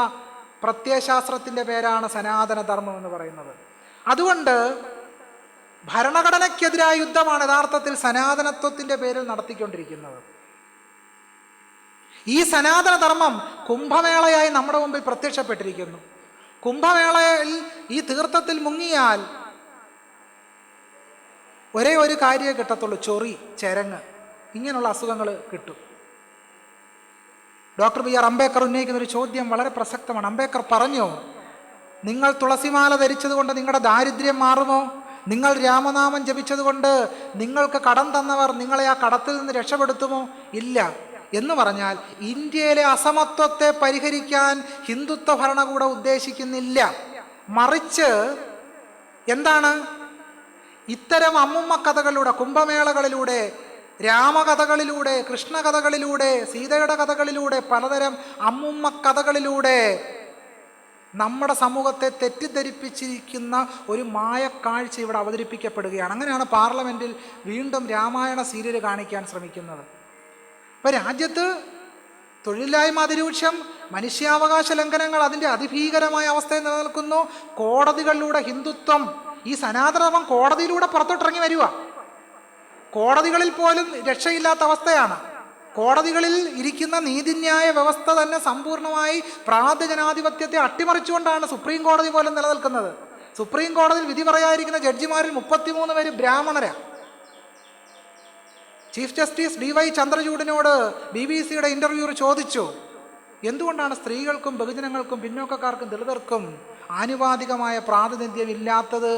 പ്രത്യയശാസ്ത്രത്തിൻ്റെ പേരാണ് സനാതനധർമ്മം എന്ന് പറയുന്നത്. അതുകൊണ്ട് ഭരണഘടനയ്ക്കെതിരായ യുദ്ധമാണ് യഥാർത്ഥത്തിൽ സനാതനത്വത്തിൻ്റെ പേരിൽ നടത്തിക്കൊണ്ടിരിക്കുന്നത്. ഈ സനാതനധർമ്മം കുംഭമേളയായി നമ്മുടെ മുമ്പിൽ പ്രത്യക്ഷപ്പെട്ടിരിക്കുന്നു. കുംഭമേളയിൽ ഈ തീർത്ഥത്തിൽ മുങ്ങിയാൽ ഒരേ ഒരു കാര്യമേ കിട്ടത്തുള്ളൂ, ചൊറി, ചെരങ്ങ്, ഇങ്ങനെയുള്ള അസുഖങ്ങൾ കിട്ടും. ഡോക്ടർ BR അംബേദ്കർ ഉന്നയിക്കുന്നൊരു ചോദ്യം വളരെ പ്രസക്തമാണ്. അംബേദ്കർ പറഞ്ഞു, നിങ്ങൾ തുളസിമാല ധരിച്ചത് കൊണ്ട് നിങ്ങളുടെ ദാരിദ്ര്യം മാറുമോ? നിങ്ങൾ രാമനാമം ജപിച്ചതുകൊണ്ട് നിങ്ങൾക്ക് കടം തന്നവർ നിങ്ങളെ ആ കടത്തിൽ നിന്ന് രക്ഷപ്പെടുത്തുമോ? ഇല്ല. എന്ന് പറഞ്ഞാൽ ഇന്ത്യയിലെ അസമത്വത്തെ പരിഹരിക്കാൻ ഹിന്ദുത്വ ഭരണകൂടം ഉദ്ദേശിക്കുന്നില്ല. മറിച്ച് എന്താണ്? ഇത്തരം അമ്മുമ്മ കഥകളിലൂടെ, കുംഭമേളകളിലൂടെ, രാമകഥകളിലൂടെ, കൃഷ്ണകഥകളിലൂടെ, സീതയുടെ കഥകളിലൂടെ, പലതരം അമ്മുമ്മ കഥകളിലൂടെ നമ്മുടെ സമൂഹത്തെ തെറ്റിദ്ധരിപ്പിച്ചിരിക്കുന്ന ഒരു മായക്കാഴ്ച ഇവിടെ അവതരിപ്പിക്കപ്പെടുകയാണ്. അങ്ങനെയാണ് പാർലമെൻറ്റിൽ വീണ്ടും രാമായണ സീരിയൽ കാണിക്കാൻ ശ്രമിക്കുന്നത്. ഇപ്പോൾ രാജ്യത്ത് തൊഴിലില്ലായ്മ അതിരൂക്ഷം, മനുഷ്യാവകാശ ലംഘനങ്ങൾ അതിൻ്റെ അതിഭീകരമായ അവസ്ഥയിൽ നിലനിൽക്കുന്നു. കോടതികളിലൂടെ ഹിന്ദുത്വം, ഈ സനാതനധർമ്മം കോടതിയിലൂടെ പുറത്തോട്ടിറങ്ങി വരിക. കോടതികളിൽ പോലും രക്ഷയില്ലാത്ത അവസ്ഥയാണ്. കോടതികളിൽ ഇരിക്കുന്ന നീതിന്യായ വ്യവസ്ഥ തന്നെ സമ്പൂർണ്ണമായി പ്രാന്ത ജനാധിപത്യത്തെ അട്ടിമറിച്ചുകൊണ്ടാണ് സുപ്രീം കോടതി പോലും നിലനിൽക്കുന്നത്. സുപ്രീം കോടതിയിൽ വിധി പറയാതിരിക്കുന്ന ജഡ്ജിമാരിൽ 33 പേര് ബ്രാഹ്മണരാണ്. ചീഫ് ജസ്റ്റിസ് DY ചന്ദ്രചൂഡിനോട് BBC-യുടെ ഇൻ്റർവ്യൂർ ചോദിച്ചു, എന്തുകൊണ്ടാണ് സ്ത്രീകൾക്കും ബഹുജനങ്ങൾക്കും പിന്നോക്കക്കാർക്കും ദളിതർക്കും ആനുപാതികമായ പ്രാതിനിധ്യം ഇല്ലാത്തത്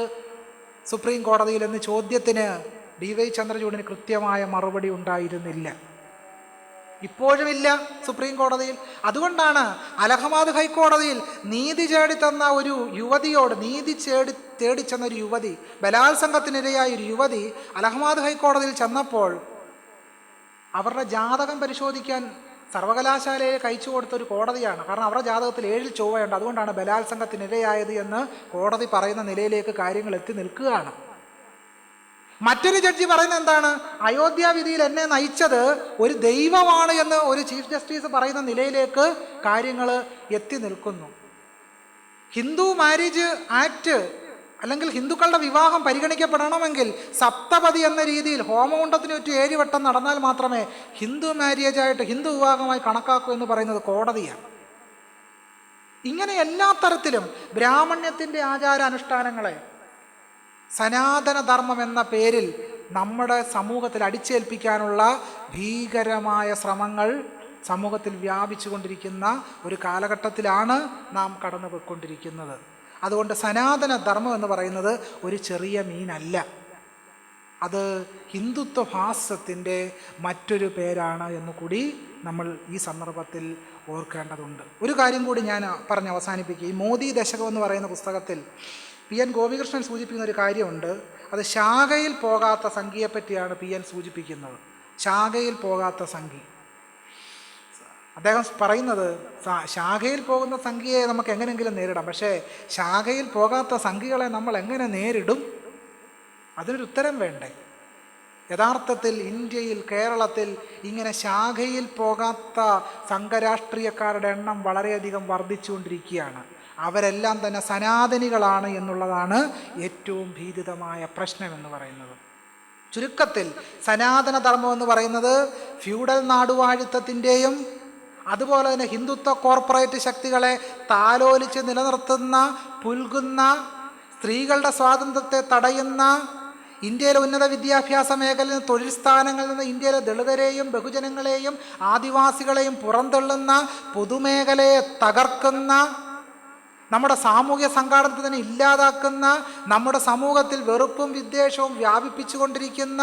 സുപ്രീം കോടതിയിൽ എന്ന ചോദ്യത്തിന് DY ചന്ദ്രചൂഡിന് കൃത്യമായ മറുപടി ഉണ്ടായിരുന്നില്ല. ഇപ്പോഴുമില്ല സുപ്രീം കോടതിയിൽ. അതുകൊണ്ടാണ് അലഹബാദ് ഹൈക്കോടതിയിൽ നീതി തേടിത്തന്ന ഒരു യുവതിയോട്, തേടിച്ചെന്ന ഒരു യുവതി, ബലാത്സംഗത്തിനിരയായ ഒരു യുവതി അലഹബാദ് ഹൈക്കോടതിയിൽ ചെന്നപ്പോൾ അവരുടെ ജാതകം പരിശോധിക്കാൻ സർവകലാശാലയെ കഴിച്ചു കൊടുത്തൊരു കോടതിയാണ്. കാരണം അവരുടെ ജാതകത്തിൽ 7 ചൊവ്വയുണ്ട്, അതുകൊണ്ടാണ് ബലാത്സംഗത്തിനിരയായത് എന്ന് കോടതി പറയുന്ന നിലയിലേക്ക് കാര്യങ്ങൾ എത്തി നിൽക്കുകയാണ്. മറ്റൊരു ജഡ്ജി പറയുന്നത് എന്താണ്? അയോധ്യ വിധിയിൽ എന്നെ നയിച്ചത് ഒരു ദൈവമാണ് എന്ന് ഒരു ചീഫ് ജസ്റ്റിസ് പറയുന്ന നിലയിലേക്ക് കാര്യങ്ങൾ എത്തി നിൽക്കുന്നു. ഹിന്ദു മാരേജ് ആക്ട് അല്ലെങ്കിൽ ഹിന്ദുക്കളുടെ വിവാഹം പരിഗണിക്കപ്പെടണമെങ്കിൽ സപ്തപതി എന്ന രീതിയിൽ ഹോമകുണ്ടത്തിന് ചുറ്റും 7 വട്ടം നടന്നാൽ മാത്രമേ ഹിന്ദു മാര്യേജായിട്ട് ഹിന്ദു വിവാഹമായി കണക്കാക്കൂ എന്ന് പറയുന്നത് കോടതിയാണ്. ഇങ്ങനെ എല്ലാ തരത്തിലും ബ്രാഹ്മണ്യത്തിൻ്റെ ആചാര അനുഷ്ഠാനങ്ങളെ സനാതനധർമ്മം എന്ന പേരിൽ നമ്മുടെ സമൂഹത്തിൽ അടിച്ചേൽപ്പിക്കാനുള്ള ഭീകരമായ ശ്രമങ്ങൾ സമൂഹത്തിൽ വ്യാപിച്ചു കൊണ്ടിരിക്കുന്ന ഒരു കാലഘട്ടത്തിലാണ് നാം കടന്നു പോയിക്കൊണ്ടിരിക്കുന്നത്. അതുകൊണ്ട് സനാതനധർമ്മം എന്ന് പറയുന്നത് ഒരു ചെറിയ മീനല്ല, അത് ഹിന്ദുത്വ ഭാസത്തിൻ്റെ മറ്റൊരു പേരാണ് എന്ന് കൂടി നമ്മൾ ഈ സന്ദർഭത്തിൽ ഓർക്കേണ്ടതുണ്ട്. ഒരു കാര്യം കൂടി ഞാൻ പറഞ്ഞ് അവസാനിപ്പിക്കുക. ഈ മോദി ദശകം എന്ന് പറയുന്ന പുസ്തകത്തിൽ PN ഗോപികൃഷ്ണൻ സൂചിപ്പിക്കുന്ന ഒരു കാര്യമുണ്ട്. അത് ശാഖയിൽ പോകാത്ത സംഖ്യയെപ്പറ്റിയാണ് PN സൂചിപ്പിക്കുന്നത്. ശാഖയിൽ പോകാത്ത സംഖ്യ അദ്ദേഹം പറയുന്നത്, ശാഖയിൽ പോകുന്ന സംഖ്യയെ നമുക്ക് എങ്ങനെയെങ്കിലും നേരിടാം, പക്ഷേ ശാഖയിൽ പോകാത്ത സംഖ്യകളെ നമ്മൾ എങ്ങനെ നേരിടും? അതിനൊരു ഉത്തരം വേണ്ടേ? യഥാർത്ഥത്തിൽ ഇന്ത്യയിൽ, കേരളത്തിൽ ഇങ്ങനെ ശാഖയിൽ പോകാത്ത സംഘരാഷ്ട്രീയക്കാരുടെ എണ്ണം വളരെയധികം വർദ്ധിച്ചുകൊണ്ടിരിക്കുകയാണ്. അവരെല്ലാം തന്നെ സനാതനികളാണ് എന്നുള്ളതാണ് ഏറ്റവും ഭീതിതമായ പ്രശ്നമെന്ന് പറയുന്നത്. ചുരുക്കത്തിൽ സനാതനധർമ്മം എന്ന് പറയുന്നത് ഫ്യൂഡൽ നാടുവാഴിത്തത്തിൻ്റെയും അതുപോലെ തന്നെ ഹിന്ദുത്വ കോർപ്പറേറ്റ് ശക്തികളെ താലോലിച്ച് നിലനിർത്തുന്ന, പുൽകുന്ന, സ്ത്രീകളുടെ സ്വാതന്ത്ര്യത്തെ തടയുന്ന, ഇന്ത്യയിലെ ഉന്നത വിദ്യാഭ്യാസ മേഖലയിൽ തൊഴിൽ സ്ഥാനങ്ങളിൽ നിന്ന് ഇന്ത്യയിലെ ദളിതരെയും ബഹുജനങ്ങളെയും ആദിവാസികളെയും പുറന്തള്ളുന്ന, പൊതുമേഖലയെ തകർക്കുന്ന, നമ്മുടെ സാമൂഹ്യ സംഘാടനത്തിനെ ഇല്ലാതാക്കുന്ന, നമ്മുടെ സമൂഹത്തിൽ വെറുപ്പും വിദ്വേഷവും വ്യാപിപ്പിച്ചു കൊണ്ടിരിക്കുന്ന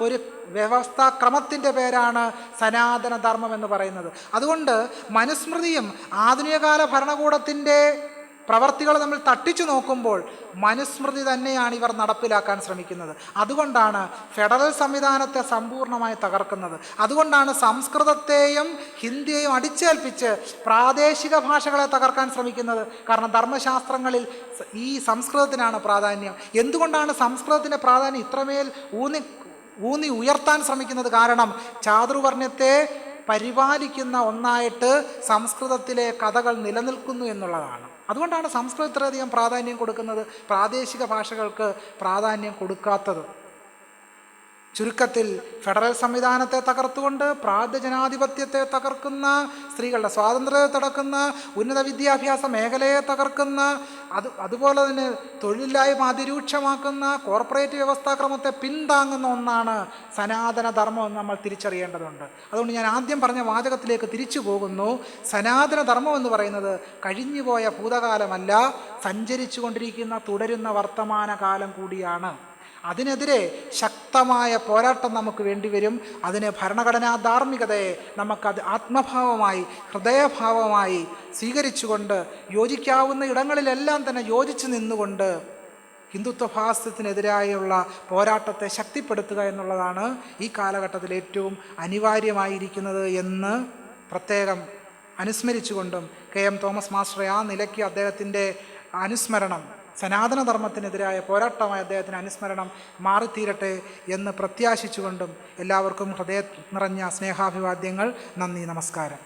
ഒരു വ്യവസ്ഥാക്രമത്തിൻ്റെ പേരാണ് സനാതനധർമ്മം എന്ന് പറയുന്നത്. അതുകൊണ്ട് മനുസ്മൃതിയും ആധുനികകാല ഭരണകൂടത്തിൻ്റെ പ്രവർത്തികൾ നമ്മൾ തട്ടിച്ചു നോക്കുമ്പോൾ മനുസ്മൃതി തന്നെയാണ് ഇവർ നടപ്പിലാക്കാൻ ശ്രമിക്കുന്നത്. അതുകൊണ്ടാണ് ഫെഡറൽ സംവിധാനത്തെ സമ്പൂർണ്ണമായി തകർക്കുന്നത്. അതുകൊണ്ടാണ് സംസ്കൃതത്തെയും ഹിന്ദിയെയും അടിച്ചേൽപ്പിച്ച് പ്രാദേശിക ഭാഷകളെ തകർക്കാൻ ശ്രമിക്കുന്നത്. കാരണം ധർമ്മശാസ്ത്രങ്ങളിൽ ഈ സംസ്കൃതത്തിനാണ് പ്രാധാന്യം. എന്തുകൊണ്ടാണ് സംസ്കൃതത്തിൻ്റെ പ്രാധാന്യം ഇത്രമേൽ ഊന്നി ഉയർത്താൻ ശ്രമിക്കുന്നത്? കാരണം ചാതുർവർണ്ണ്യത്തെ പരിപാലിക്കുന്ന ഒന്നായിട്ട് സംസ്കൃതത്തിലെ കഥകൾ നിലനിൽക്കുന്നു എന്നുള്ളതാണ്. അതുകൊണ്ടാണ് സംസ്കൃതം ഇത്രയധികം പ്രാധാന്യം കൊടുക്കുന്നത്, പ്രാദേശിക ഭാഷകൾക്ക് പ്രാധാന്യം കൊടുക്കാത്തത്. ചുരുക്കത്തിൽ ഫെഡറൽ സംവിധാനത്തെ തകർത്തുകൊണ്ട് പ്രാദേശിക തകർക്കുന്ന, സ്ത്രീകളുടെ സ്വാതന്ത്ര്യത്തെ തടക്കുന്ന, ഉന്നത വിദ്യാഭ്യാസ മേഖലയെ തകർക്കുന്ന, അതുപോലെ തന്നെ തൊഴിലില്ലായ്മ അതിരൂക്ഷമാക്കുന്ന, കോർപ്പറേറ്റ് വ്യവസ്ഥാക്രമത്തെ പിന്താങ്ങുന്ന ഒന്നാണ് സനാതനധർമ്മം എന്ന് നമ്മൾ തിരിച്ചറിയേണ്ടതുണ്ട്. അതുകൊണ്ട് ഞാൻ ആദ്യം പറഞ്ഞ വാചകത്തിലേക്ക് തിരിച്ചു പോകുന്നു. സനാതനധർമ്മം എന്ന് പറയുന്നത് കഴിഞ്ഞുപോയ ഭൂതകാലമല്ല, സഞ്ചരിച്ചു കൊണ്ടിരിക്കുന്ന തുടരുന്ന വർത്തമാനകാലം കൂടിയാണ്. അതിനെതിരെ ശക്തമായ പോരാട്ടം നമുക്ക് വേണ്ടിവരും. അതിന് ഭരണഘടനാ ധാർമ്മികതയെ നമുക്കത് ആത്മഭാവമായി, ഹൃദയഭാവമായി സ്വീകരിച്ചുകൊണ്ട് യോജിക്കാവുന്ന ഇടങ്ങളിലെല്ലാം തന്നെ യോജിച്ച് നിന്നുകൊണ്ട് ഹിന്ദുത്വഭാസത്തിനെതിരായുള്ള പോരാട്ടത്തെ ശക്തിപ്പെടുത്തുക എന്നുള്ളതാണ് ഈ കാലഘട്ടത്തിൽ ഏറ്റവും അനിവാര്യമായിരിക്കുന്നത് എന്ന് പ്രത്യേകം അനുസ്മരിച്ചുകൊണ്ടും KM തോമസ് മാസ്റ്ററെ ആ നിലയ്ക്ക് അദ്ദേഹത്തിൻ്റെ അനുസ്മരണം, സനാതനധർമ്മത്തിനെതിരായ പോരാട്ടമായ അദ്ദേഹത്തിന് അനുസ്മരണം മാറിത്തീരട്ടെ എന്ന് പ്രത്യാശിച്ചുകൊണ്ടും എല്ലാവർക്കും ഹൃദയ നിറഞ്ഞ സ്നേഹാഭിവാദ്യങ്ങൾ. നന്ദി, നമസ്കാരം.